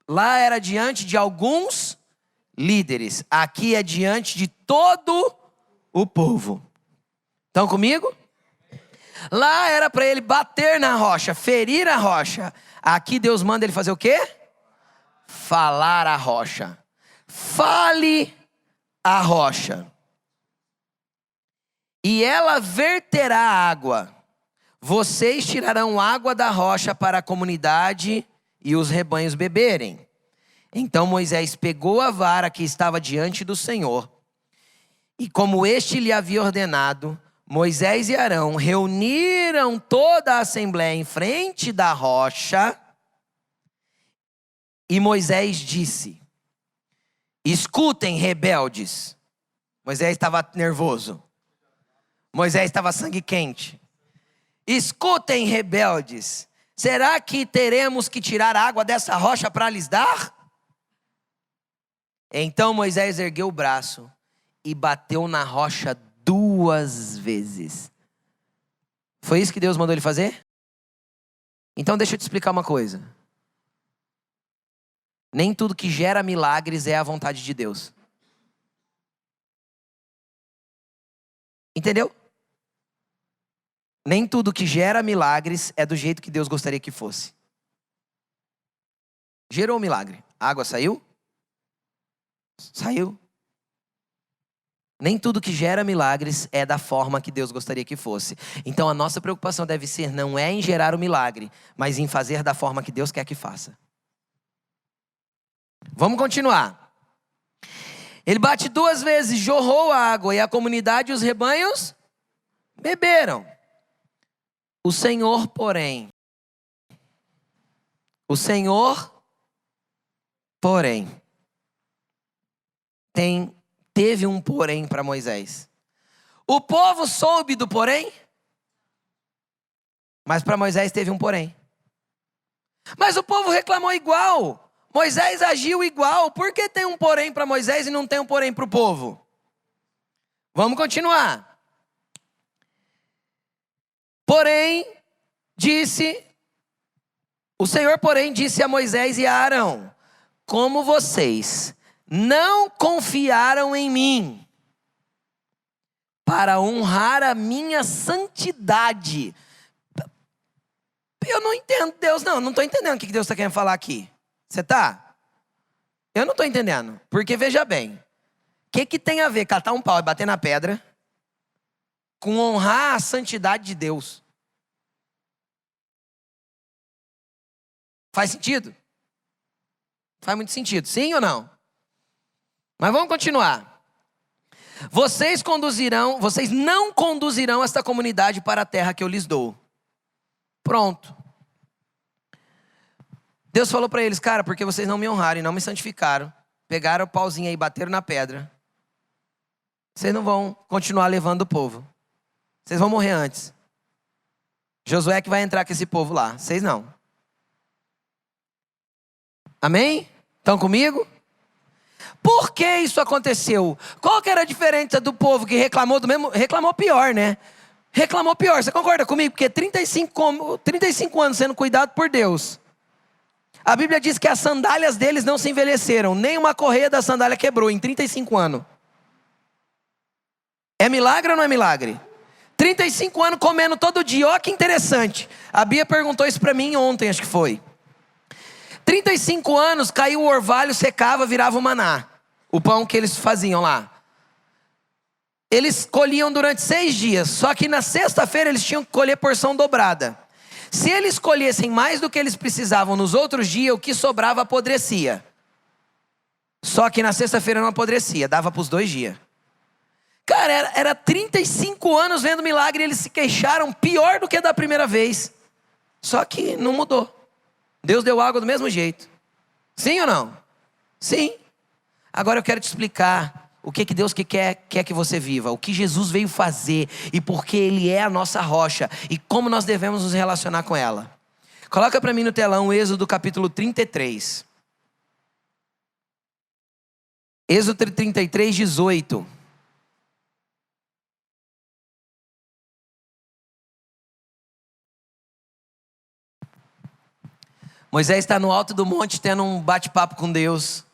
Lá era diante de alguns líderes. Aqui é diante de todo o povo. Estão comigo? Lá era para ele bater na rocha, ferir a rocha. Aqui Deus manda ele fazer o quê? Falar a rocha. Fale a rocha. E ela verterá água. Vocês tirarão água da rocha para a comunidade e os rebanhos beberem. Então Moisés pegou a vara que estava diante do Senhor. E como este lhe havia ordenado, Moisés e Arão reuniram toda a assembleia em frente da rocha. E Moisés disse: escutem, rebeldes. Moisés estava nervoso. Moisés estava sangue quente. Escutem, rebeldes. Será que teremos que tirar água dessa rocha para lhes dar? Então Moisés ergueu o braço e bateu na rocha 2 vezes. Foi isso que Deus mandou ele fazer? Então deixa eu te explicar uma coisa. Nem tudo que gera milagres é a vontade de Deus. Entendeu? Nem tudo que gera milagres é do jeito que Deus gostaria que fosse. Gerou um milagre. A água saiu? Saiu. Nem tudo que gera milagres é da forma que Deus gostaria que fosse. Então a nossa preocupação deve ser não é em gerar o milagre, mas em fazer da forma que Deus quer que faça. Vamos continuar. Ele bate 2 vezes, jorrou a água e a comunidade e os rebanhos beberam. O Senhor, porém, teve um porém para Moisés. O povo soube do porém, mas para Moisés teve um porém. Mas o povo reclamou igual. Moisés agiu igual. Por que tem um porém para Moisés e não tem um porém para o povo? Vamos continuar. O Senhor, porém, disse a Moisés e a Arão: como vocês não confiaram em mim para honrar a minha santidade. Eu não entendo Deus, não estou entendendo o que Deus está querendo falar aqui. Você está? Eu não estou entendendo, porque veja bem, o que tem a ver catar um pau e bater na pedra com honrar a santidade de Deus? Faz sentido? Faz muito sentido, sim ou não? Mas vamos continuar. Vocês não conduzirão esta comunidade para a terra que eu lhes dou. Pronto. Deus falou para eles: cara, porque vocês não me honraram e não me santificaram, pegaram o pauzinho aí e bateram na pedra, vocês não vão continuar levando o povo. Vocês vão morrer antes. Josué que vai entrar com esse povo lá, vocês não. Amém? Estão comigo? Por que isso aconteceu? Qual que era a diferença do povo que reclamou do mesmo? Reclamou pior, né? Reclamou pior, você concorda comigo? Porque 35 anos sendo cuidado por Deus. A Bíblia diz que as sandálias deles não se envelheceram. Nem uma correia da sandália quebrou em 35 anos. É milagre ou não é milagre? 35 anos comendo todo dia, olha que interessante. A Bia perguntou isso para mim ontem, acho que foi. 35 anos, caiu o orvalho, secava, virava o maná. O pão que eles faziam lá. Eles colhiam durante 6 dias, só que na sexta-feira eles tinham que colher porção dobrada. Se eles colhessem mais do que eles precisavam nos outros dias, o que sobrava apodrecia. Só que na sexta-feira não apodrecia, dava para os 2 dias. Cara, era 35 anos vendo milagre e eles se queixaram pior do que da primeira vez. Só que não mudou. Deus deu água do mesmo jeito. Sim ou não? Sim. Agora eu quero te explicar o que Deus quer que você viva. O que Jesus veio fazer e por que Ele é a nossa rocha. E como nós devemos nos relacionar com ela. Coloca para mim no telão Êxodo capítulo 33. Êxodo 33, 18. Moisés está no alto do monte tendo um bate-papo com Deus,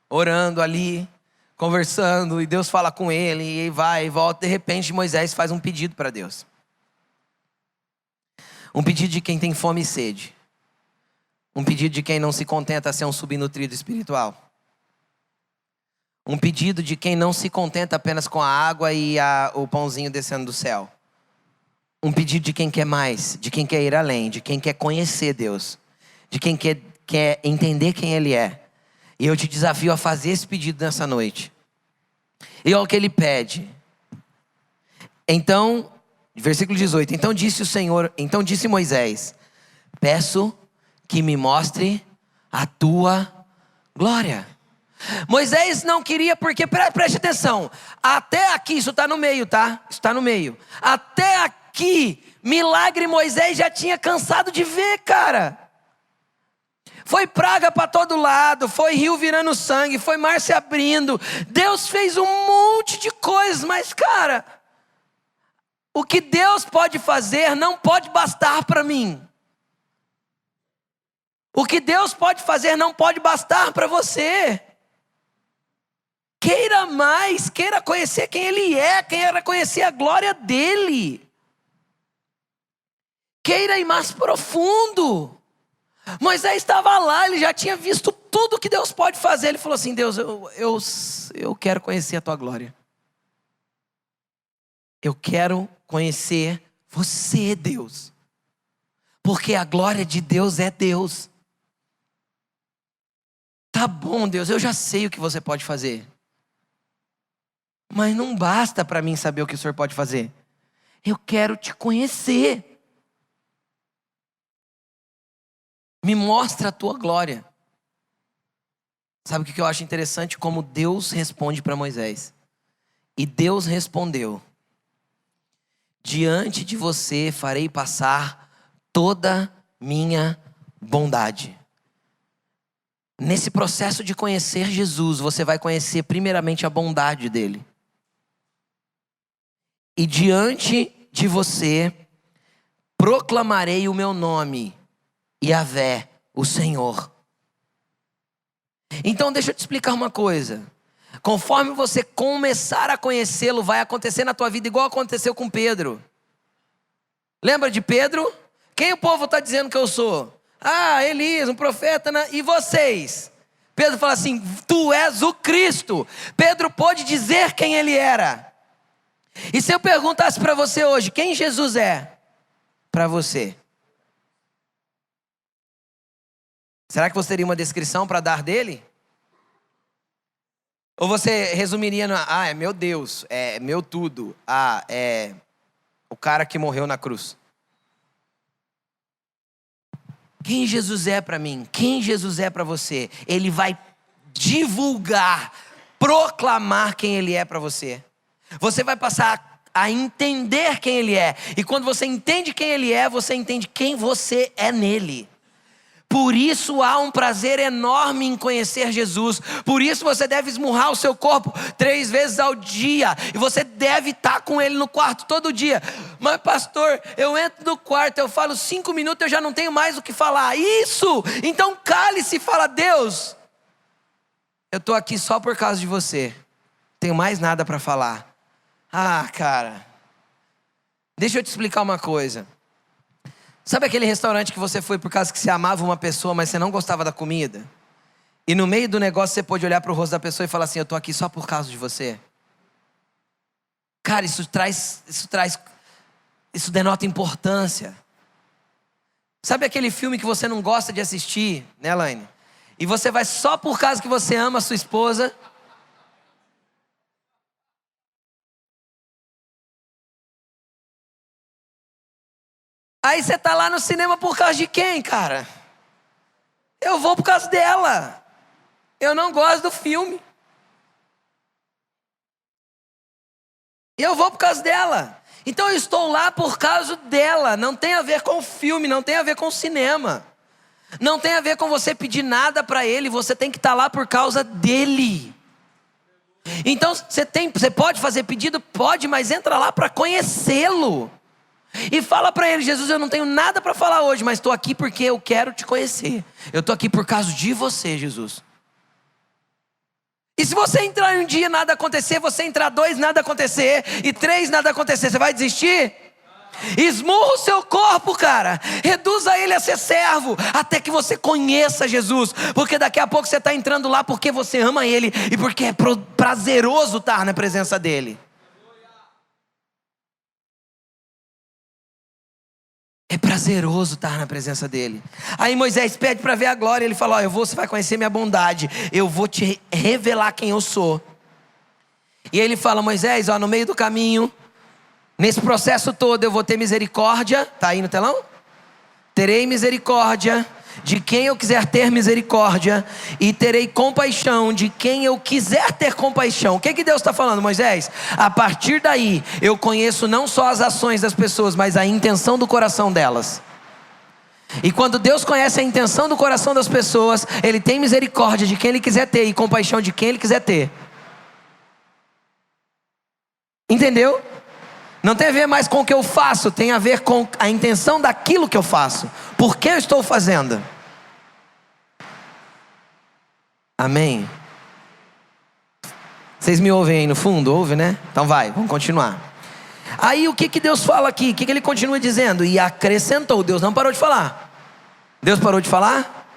orando ali, conversando, e Deus fala com ele, e vai e volta. De repente Moisés faz um pedido para Deus. Um pedido de quem tem fome e sede. Um pedido de quem não se contenta a ser um subnutrido espiritual. Um pedido de quem não se contenta apenas com a água e o pãozinho descendo do céu. Um pedido de quem quer mais, de quem quer ir além, de quem quer conhecer Deus. De quem quer entender quem Ele é. E eu te desafio a fazer esse pedido nessa noite. E olha o que ele pede. Então, versículo 18. Então disse Moisés: peço que me mostre a tua glória. Moisés não queria porque, preste atenção, até aqui, isso está no meio, tá? Isso está no meio. Até aqui, milagre Moisés já tinha cansado de ver, cara. Foi praga para todo lado, foi rio virando sangue, foi mar se abrindo. Deus fez um monte de coisas, mas cara, o que Deus pode fazer não pode bastar para mim. O que Deus pode fazer não pode bastar para você. Queira mais, queira conhecer quem Ele é, queira conhecer a glória dEle. Queira ir mais profundo. Moisés estava lá, ele já tinha visto tudo que Deus pode fazer. Ele falou assim: Deus, eu quero conhecer a Tua glória. Eu quero conhecer você, Deus. Porque a glória de Deus é Deus. Tá bom, Deus, eu já sei o que você pode fazer. Mas não basta para mim saber o que o Senhor pode fazer. Eu quero te conhecer. Me mostra a tua glória. Sabe o que eu acho interessante? Como Deus responde para Moisés. E Deus respondeu: diante de você farei passar toda minha bondade. Nesse processo de conhecer Jesus, você vai conhecer primeiramente a bondade dele. E diante de você proclamarei o meu nome, Yahvé, o Senhor. Então deixa eu te explicar uma coisa. Conforme você começar a conhecê-lo, vai acontecer na tua vida igual aconteceu com Pedro. Lembra de Pedro? Quem o povo está dizendo que eu sou? Ah, Elias, um profeta. E vocês? Pedro fala assim: tu és o Cristo. Pedro pôde dizer quem ele era. E se eu perguntasse para você hoje, quem Jesus é para você? Será que você teria uma descrição para dar dele? Ou você resumiria no: ah, é meu Deus, é meu tudo, ah, é o cara que morreu na cruz? Quem Jesus é para mim? Quem Jesus é para você? Ele vai divulgar, proclamar quem Ele é para você. Você vai passar a entender quem Ele é. E quando você entende quem Ele é, você entende quem você é nele. Por isso há um prazer enorme em conhecer Jesus. Por isso você deve esmurrar o seu corpo 3 vezes ao dia. E você deve estar com Ele no quarto todo dia. Mas pastor, eu entro no quarto, eu falo 5 minutos, eu já não tenho mais o que falar. Isso! Então cale-se e fala: Deus, eu estou aqui só por causa de você. Não tenho mais nada para falar. Ah, cara, deixa eu te explicar uma coisa. Sabe aquele restaurante que você foi por causa que você amava uma pessoa, mas você não gostava da comida? E no meio do negócio você pôde olhar para o rosto da pessoa e falar assim: eu estou aqui só por causa de você. Cara, isso denota importância. Sabe aquele filme que você não gosta de assistir, né, Elaine? E você vai só por causa que você ama a sua esposa? Aí você tá lá no cinema por causa de quem, cara? Eu vou por causa dela. Eu não gosto do filme. Eu vou por causa dela. Então eu estou lá por causa dela. Não tem a ver com o filme, não tem a ver com o cinema. Não tem a ver com você pedir nada para ele. Você tem que estar lá por causa dele. Então você pode fazer pedido? Pode, mas entra lá para conhecê-lo. E fala para ele: Jesus, eu não tenho nada para falar hoje, mas estou aqui porque eu quero te conhecer. Eu estou aqui por causa de você, Jesus. E se você entrar um dia e nada acontecer, você entrar 2, nada acontecer, e 3, nada acontecer, você vai desistir? Esmurra o seu corpo, cara. Reduza ele a ser servo, até que você conheça Jesus. Porque daqui a pouco você está entrando lá porque você ama ele e porque é prazeroso estar na presença dele. É prazeroso estar na presença dele. Aí Moisés pede para ver a glória. Ele fala: você vai conhecer minha bondade. Eu vou te revelar quem eu sou. E ele fala: Moisés, no meio do caminho, nesse processo todo, eu vou ter misericórdia. Tá aí no telão? Terei misericórdia de quem eu quiser ter misericórdia, e terei compaixão de quem eu quiser ter compaixão. O que Deus está falando, Moisés? A partir daí, eu conheço não só as ações das pessoas, mas a intenção do coração delas. E quando Deus conhece a intenção do coração das pessoas, Ele tem misericórdia de quem Ele quiser ter, e compaixão de quem Ele quiser ter. Entendeu? Não tem a ver mais com o que eu faço, tem a ver com a intenção daquilo que eu faço. Por que eu estou fazendo? Amém? Vocês me ouvem aí no fundo? Ouve, né? Então vai, vamos continuar. Aí o que Deus fala aqui? O que Ele continua dizendo? E acrescentou. Deus não parou de falar. Deus parou de falar?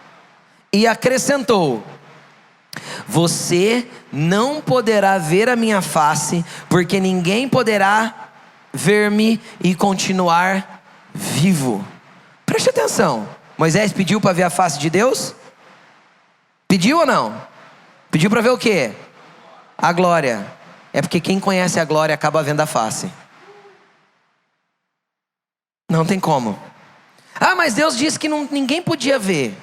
E acrescentou: você não poderá ver a minha face, porque ninguém poderá ver-me e continuar vivo. Preste atenção. Moisés pediu para ver a face de Deus? Pediu ou não? Pediu para ver o quê? A glória. É porque quem conhece a glória acaba vendo a face. Não tem como. Ah, mas Deus disse que ninguém podia ver.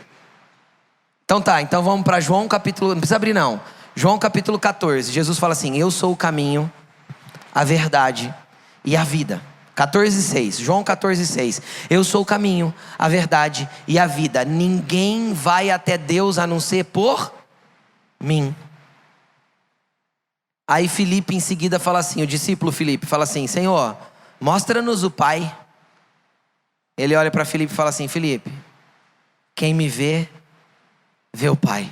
Então tá, então vamos para João capítulo, não precisa abrir não. João capítulo 14, Jesus fala assim: eu sou o caminho, a verdade e a vida. 14:6, João 14:6. Eu sou o caminho, a verdade e a vida. Ninguém vai até Deus a não ser por mim. Aí Filipe em seguida fala assim, o discípulo Filipe fala assim: Senhor, mostra-nos o Pai. Ele olha para Filipe e fala assim: Filipe, quem me vê, vê o Pai.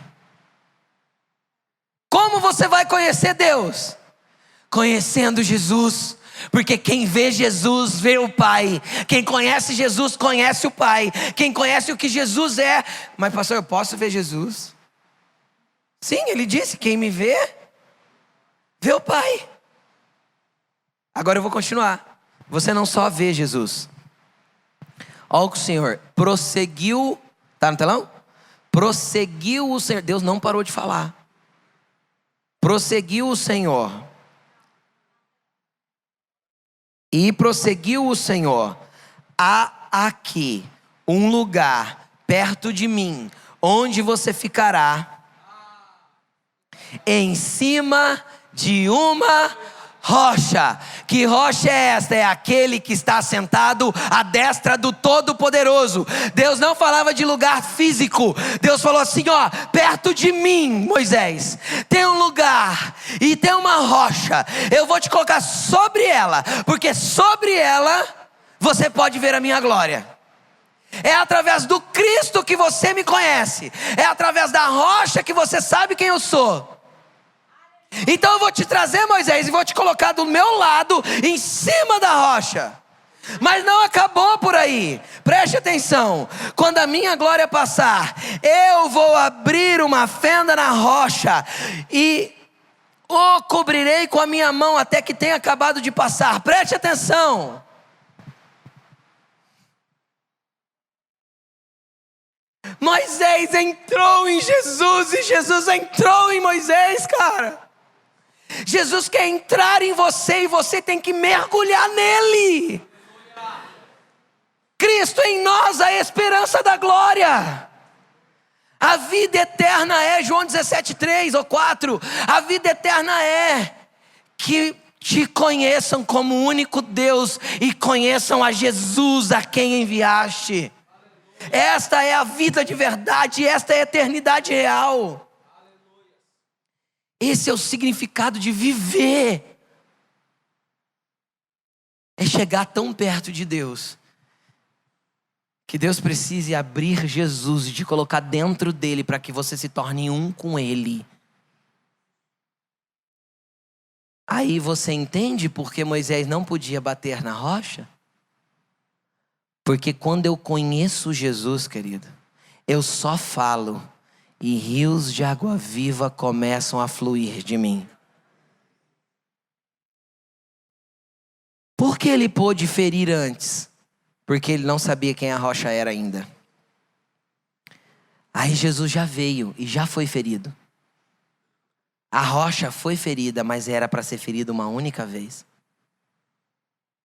Como você vai conhecer Deus? Conhecendo Jesus. Porque quem vê Jesus, vê o Pai. Quem conhece Jesus, conhece o Pai. Quem conhece o que Jesus é. Mas pastor, eu posso ver Jesus? Sim, ele disse: quem me vê, vê o Pai. Agora eu vou continuar. Você não só vê Jesus. Olha o que o Senhor prosseguiu. Está no telão? Prosseguiu o Senhor. Deus não parou de falar. Prosseguiu o Senhor. E prosseguiu o Senhor: há aqui um lugar perto de mim, onde você ficará em cima de uma rocha. Que rocha é esta? É aquele que está sentado à destra do Todo-Poderoso. Deus não falava de lugar físico. Deus falou assim: ó, perto de mim, Moisés, tem um lugar e tem uma rocha. Eu vou te colocar sobre ela, porque sobre ela você pode ver a minha glória. É através do Cristo que você me conhece. É através da rocha que você sabe quem eu sou. Então eu vou te trazer, Moisés, e vou te colocar do meu lado, em cima da rocha. Mas não acabou por aí. Preste atenção. Quando a minha glória passar, eu vou abrir uma fenda na rocha e o cobrirei com a minha mão até que tenha acabado de passar. Preste atenção. Moisés entrou em Jesus e Jesus entrou em Moisés, cara. Jesus quer entrar em você e você tem que mergulhar nele. Cristo em nós, a esperança da glória. A vida eterna é, João 17:3 ou 4. A vida eterna é que te conheçam como o único Deus e conheçam a Jesus a quem enviaste. Esta é a vida de verdade, esta é a eternidade real. Esse é o significado de viver. É chegar tão perto de Deus que Deus precise abrir Jesus e te colocar dentro dele para que você se torne um com ele. Aí você entende por que Moisés não podia bater na rocha? Porque quando eu conheço Jesus, querido, eu só falo e rios de água viva começam a fluir de mim. Por que ele pôde ferir antes? Porque ele não sabia quem a rocha era ainda. Aí Jesus já veio e já foi ferido. A rocha foi ferida, mas era para ser ferida uma única vez.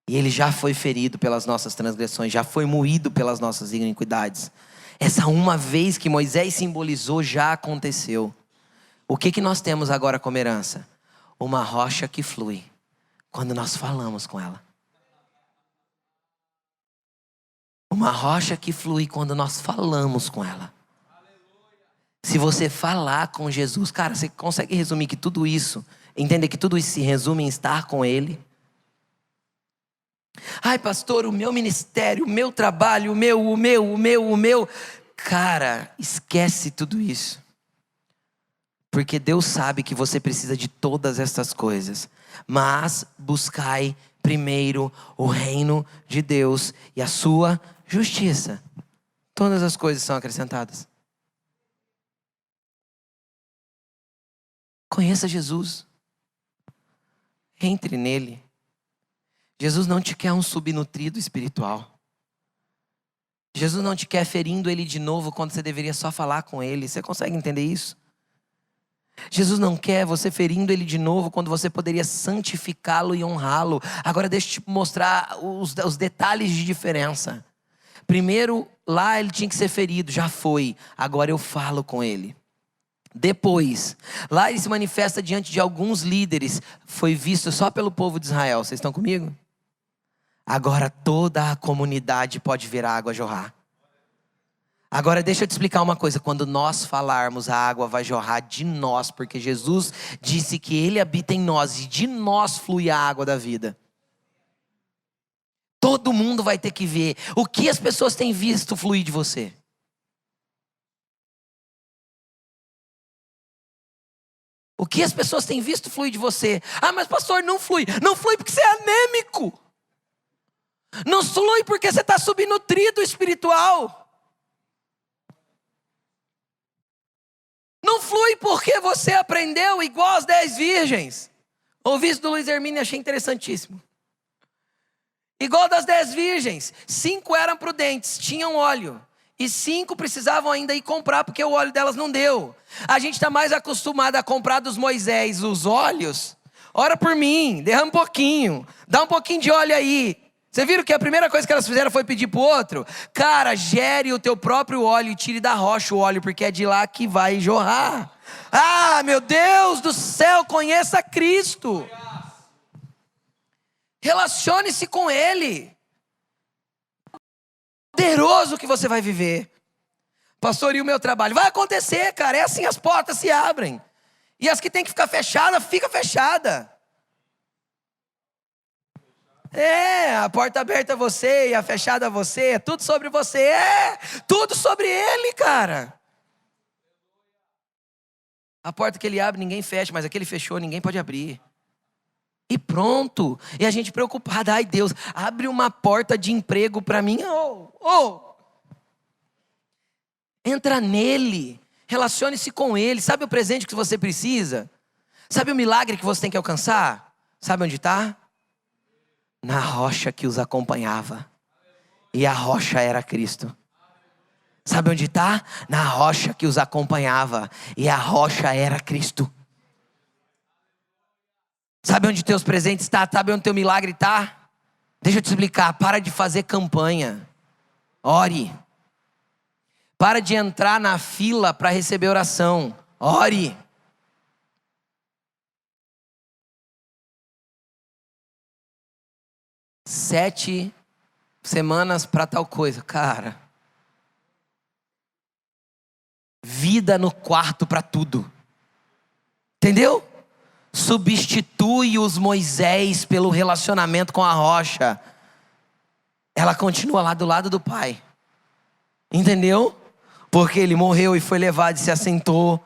E ele já foi ferido pelas nossas transgressões, já foi moído pelas nossas iniquidades. Essa uma vez que Moisés simbolizou já aconteceu. O que nós temos agora como herança? Uma rocha que flui quando nós falamos com ela. Uma rocha que flui quando nós falamos com ela. Se você falar com Jesus, cara, você consegue resumir que tudo isso, entender que tudo isso se resume em estar com Ele? Ai, pastor, o meu ministério, o meu trabalho, o meu. Cara, esquece tudo isso. Porque Deus sabe que você precisa de todas essas coisas. Mas buscai primeiro o reino de Deus e a sua justiça. Todas as coisas são acrescentadas. Conheça Jesus. Entre nele. Jesus não te quer um subnutrido espiritual. Jesus não te quer ferindo ele de novo quando você deveria só falar com ele. Você consegue entender isso? Jesus não quer você ferindo ele de novo quando você poderia santificá-lo e honrá-lo. Agora deixa eu te mostrar os detalhes de diferença. Primeiro, lá ele tinha que ser ferido, já foi. Agora eu falo com ele. Depois, lá ele se manifesta diante de alguns líderes. Foi visto só pelo povo de Israel. Vocês estão comigo? Agora toda a comunidade pode ver a água jorrar. Agora deixa eu te explicar uma coisa. Quando nós falarmos, a água vai jorrar de nós. Porque Jesus disse que Ele habita em nós. E de nós flui a água da vida. Todo mundo vai ter que ver. O que as pessoas têm visto fluir de você? O que as pessoas têm visto fluir de você? Ah, mas pastor, não flui. Não flui porque você é anêmico. Não flui porque você está subnutrido espiritual. Não flui porque você aprendeu igual as 10 virgens. Ouvi isso do Luiz Hermínio e achei interessantíssimo. Igual das 10 virgens. 5 eram prudentes, tinham óleo. E 5 precisavam ainda ir comprar porque o óleo delas não deu. A gente está mais acostumado a comprar dos Moisés os óleos. Ora por mim, derrama um pouquinho. Dá um pouquinho de óleo aí. Você viram que a primeira coisa que elas fizeram foi pedir para o outro? Cara, gere o teu próprio óleo e tire da rocha o óleo, porque é de lá que vai jorrar. Ah, meu Deus do céu, conheça Cristo. Relacione-se com Ele. Poderoso que você vai viver. Pastor, e o meu trabalho? Vai acontecer, cara, é assim, as portas se abrem. E as que tem que ficar fechada, fica fechada. A porta aberta é você e a fechada é você, é tudo sobre você, tudo sobre Ele, cara. A porta que Ele abre, ninguém fecha, mas a que Ele fechou, ninguém pode abrir. E pronto, e a gente preocupada, ai Deus, abre uma porta de emprego para mim, entra nele, relacione-se com Ele, sabe o presente que você precisa? Sabe o milagre que você tem que alcançar? Sabe onde está? Na rocha que os acompanhava. E a rocha era Cristo. Sabe onde está? Na rocha que os acompanhava. E a rocha era Cristo. Sabe onde teus presentes estão? Sabe onde teu milagre está? Deixa eu te explicar. Para de fazer campanha. Ore. Para de entrar na fila para receber oração. Ore. Sete semanas para tal coisa, cara. Vida no quarto para tudo. Entendeu? Substitui os Moisés pelo relacionamento com a rocha. Ela continua lá do lado do Pai. Entendeu? Porque ele morreu e foi levado e se assentou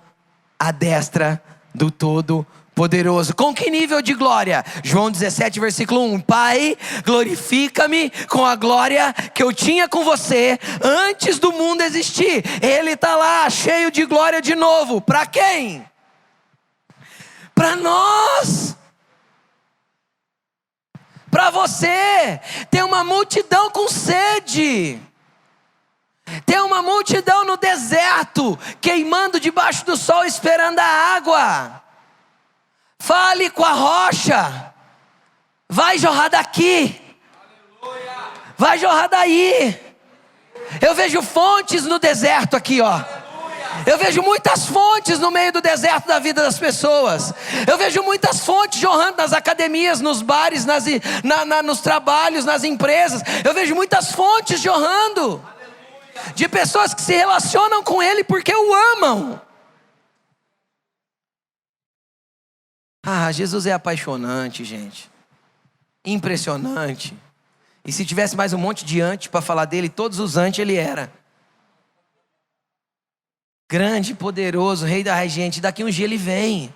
à destra do Todo-Poderoso. Com que nível de glória? João 17, versículo 1. Pai, glorifica-me com a glória que eu tinha com você antes do mundo existir. Ele está lá, cheio de glória de novo. Para quem? Para nós. Para você. Tem uma multidão com sede. Tem uma multidão no deserto, queimando debaixo do sol, esperando a água. Fale com a rocha. Vai jorrar daqui. Vai jorrar daí. Eu vejo fontes no deserto aqui, ó. Eu vejo muitas fontes no meio do deserto da vida das pessoas. Eu vejo muitas fontes jorrando nas academias, nos bares, nos trabalhos, nas empresas. Eu vejo muitas fontes jorrando de pessoas que se relacionam com Ele porque o amam. Ah, Jesus é apaixonante, gente. Impressionante. E se tivesse mais um monte de antes para falar dele, todos os antes ele era. Grande, poderoso, rei da gente. Daqui um dia ele vem.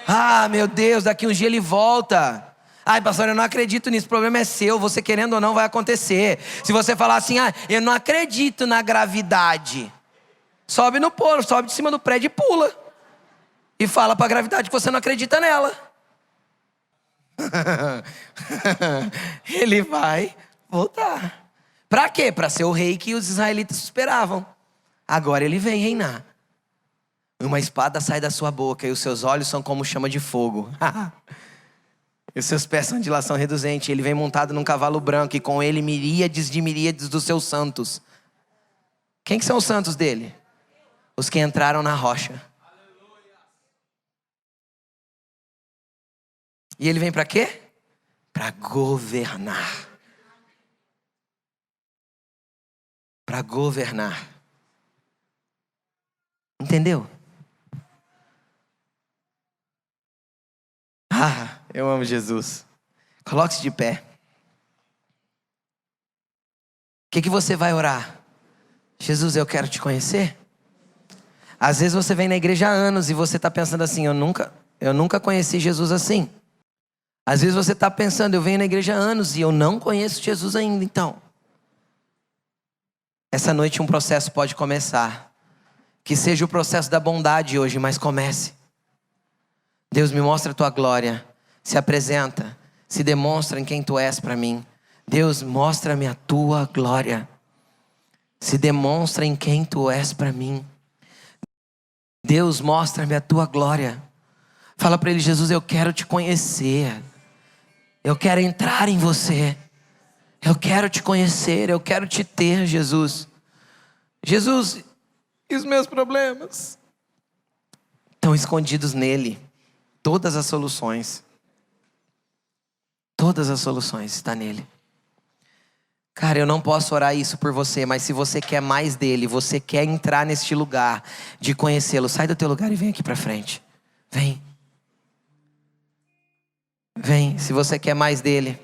Ah, meu Deus, daqui um dia ele volta. Ai, pastor, eu não acredito nisso, o problema é seu. Você querendo ou não vai acontecer. Se você falar assim, eu não acredito na gravidade. Sobe no polo, sobe de cima do prédio e pula. E fala para a gravidade que você não acredita nela. Ele vai voltar. Para quê? Para ser o rei que os israelitas esperavam. Agora ele vem reinar. Uma espada sai da sua boca e os seus olhos são como chama de fogo. E os seus pés são de lação reduzente. Ele vem montado num cavalo branco e com ele miríades de miríades dos seus santos. Quem que são os santos dele? Os que entraram na rocha. E ele vem para quê? Para governar. Para governar. Entendeu? Ah, eu amo Jesus. Coloque-se de pé. O que você vai orar? Jesus, eu quero te conhecer. Às vezes você vem na igreja há anos e você está pensando assim, eu nunca conheci Jesus assim. Às vezes você está pensando, eu venho na igreja há anos e eu não conheço Jesus ainda. Então, essa noite um processo pode começar. Que seja o processo da bondade hoje, mas comece. Deus, me mostra a tua glória. Se apresenta, se demonstra em quem tu és para mim. Deus, mostra-me a tua glória. Se demonstra em quem tu és para mim. Deus, mostra-me a tua glória. Fala para ele, Jesus, eu quero te conhecer. Eu quero entrar em você. Eu quero te conhecer, eu quero te ter, Jesus. Jesus, e os meus problemas? Estão escondidos nele. Todas as soluções. Todas as soluções estão nele. Cara, eu não posso orar isso por você, mas se você quer mais dele, você quer entrar neste lugar de conhecê-lo, sai do teu lugar e vem aqui para frente. Vem. Vem, se você quer mais dele.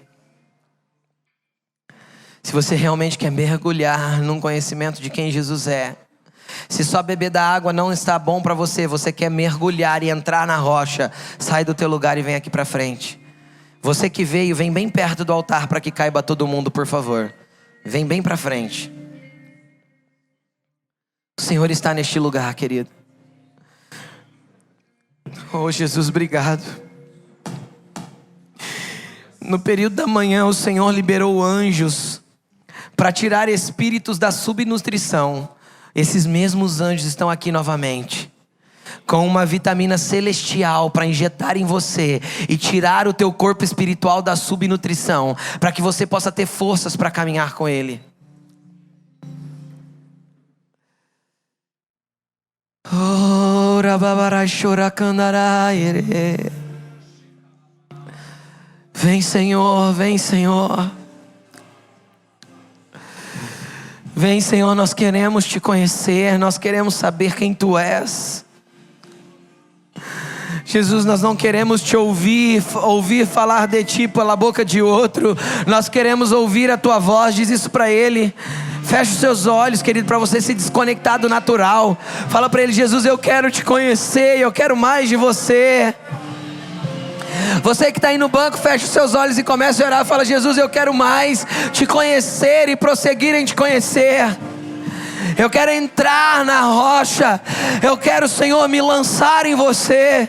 Se você realmente quer mergulhar num conhecimento de quem Jesus é. Se só beber da água não está bom para você, você quer mergulhar e entrar na rocha, sai do teu lugar e vem aqui para frente. Você que veio, vem bem perto do altar para que caiba todo mundo, por favor. Vem bem para frente. O Senhor está neste lugar, querido. Oh, Jesus, obrigado. No período da manhã, o Senhor liberou anjos para tirar espíritos da subnutrição. Esses mesmos anjos estão aqui novamente, com uma vitamina celestial para injetar em você e tirar o teu corpo espiritual da subnutrição, para que você possa ter forças para caminhar com Ele. Vem, Senhor, vem, Senhor. Vem, Senhor, nós queremos te conhecer, nós queremos saber quem tu és. Jesus, nós não queremos te ouvir falar de ti pela boca de outro. Nós queremos ouvir a tua voz, diz isso para ele. Fecha os seus olhos, querido, para você se desconectar do natural. Fala para ele, Jesus, eu quero te conhecer, eu quero mais de você. Você que está aí no banco, fecha os seus olhos e comece a orar. Fala, Jesus, eu quero mais te conhecer e prosseguir em te conhecer. Eu quero entrar na rocha. Eu quero, Senhor, me lançar em você.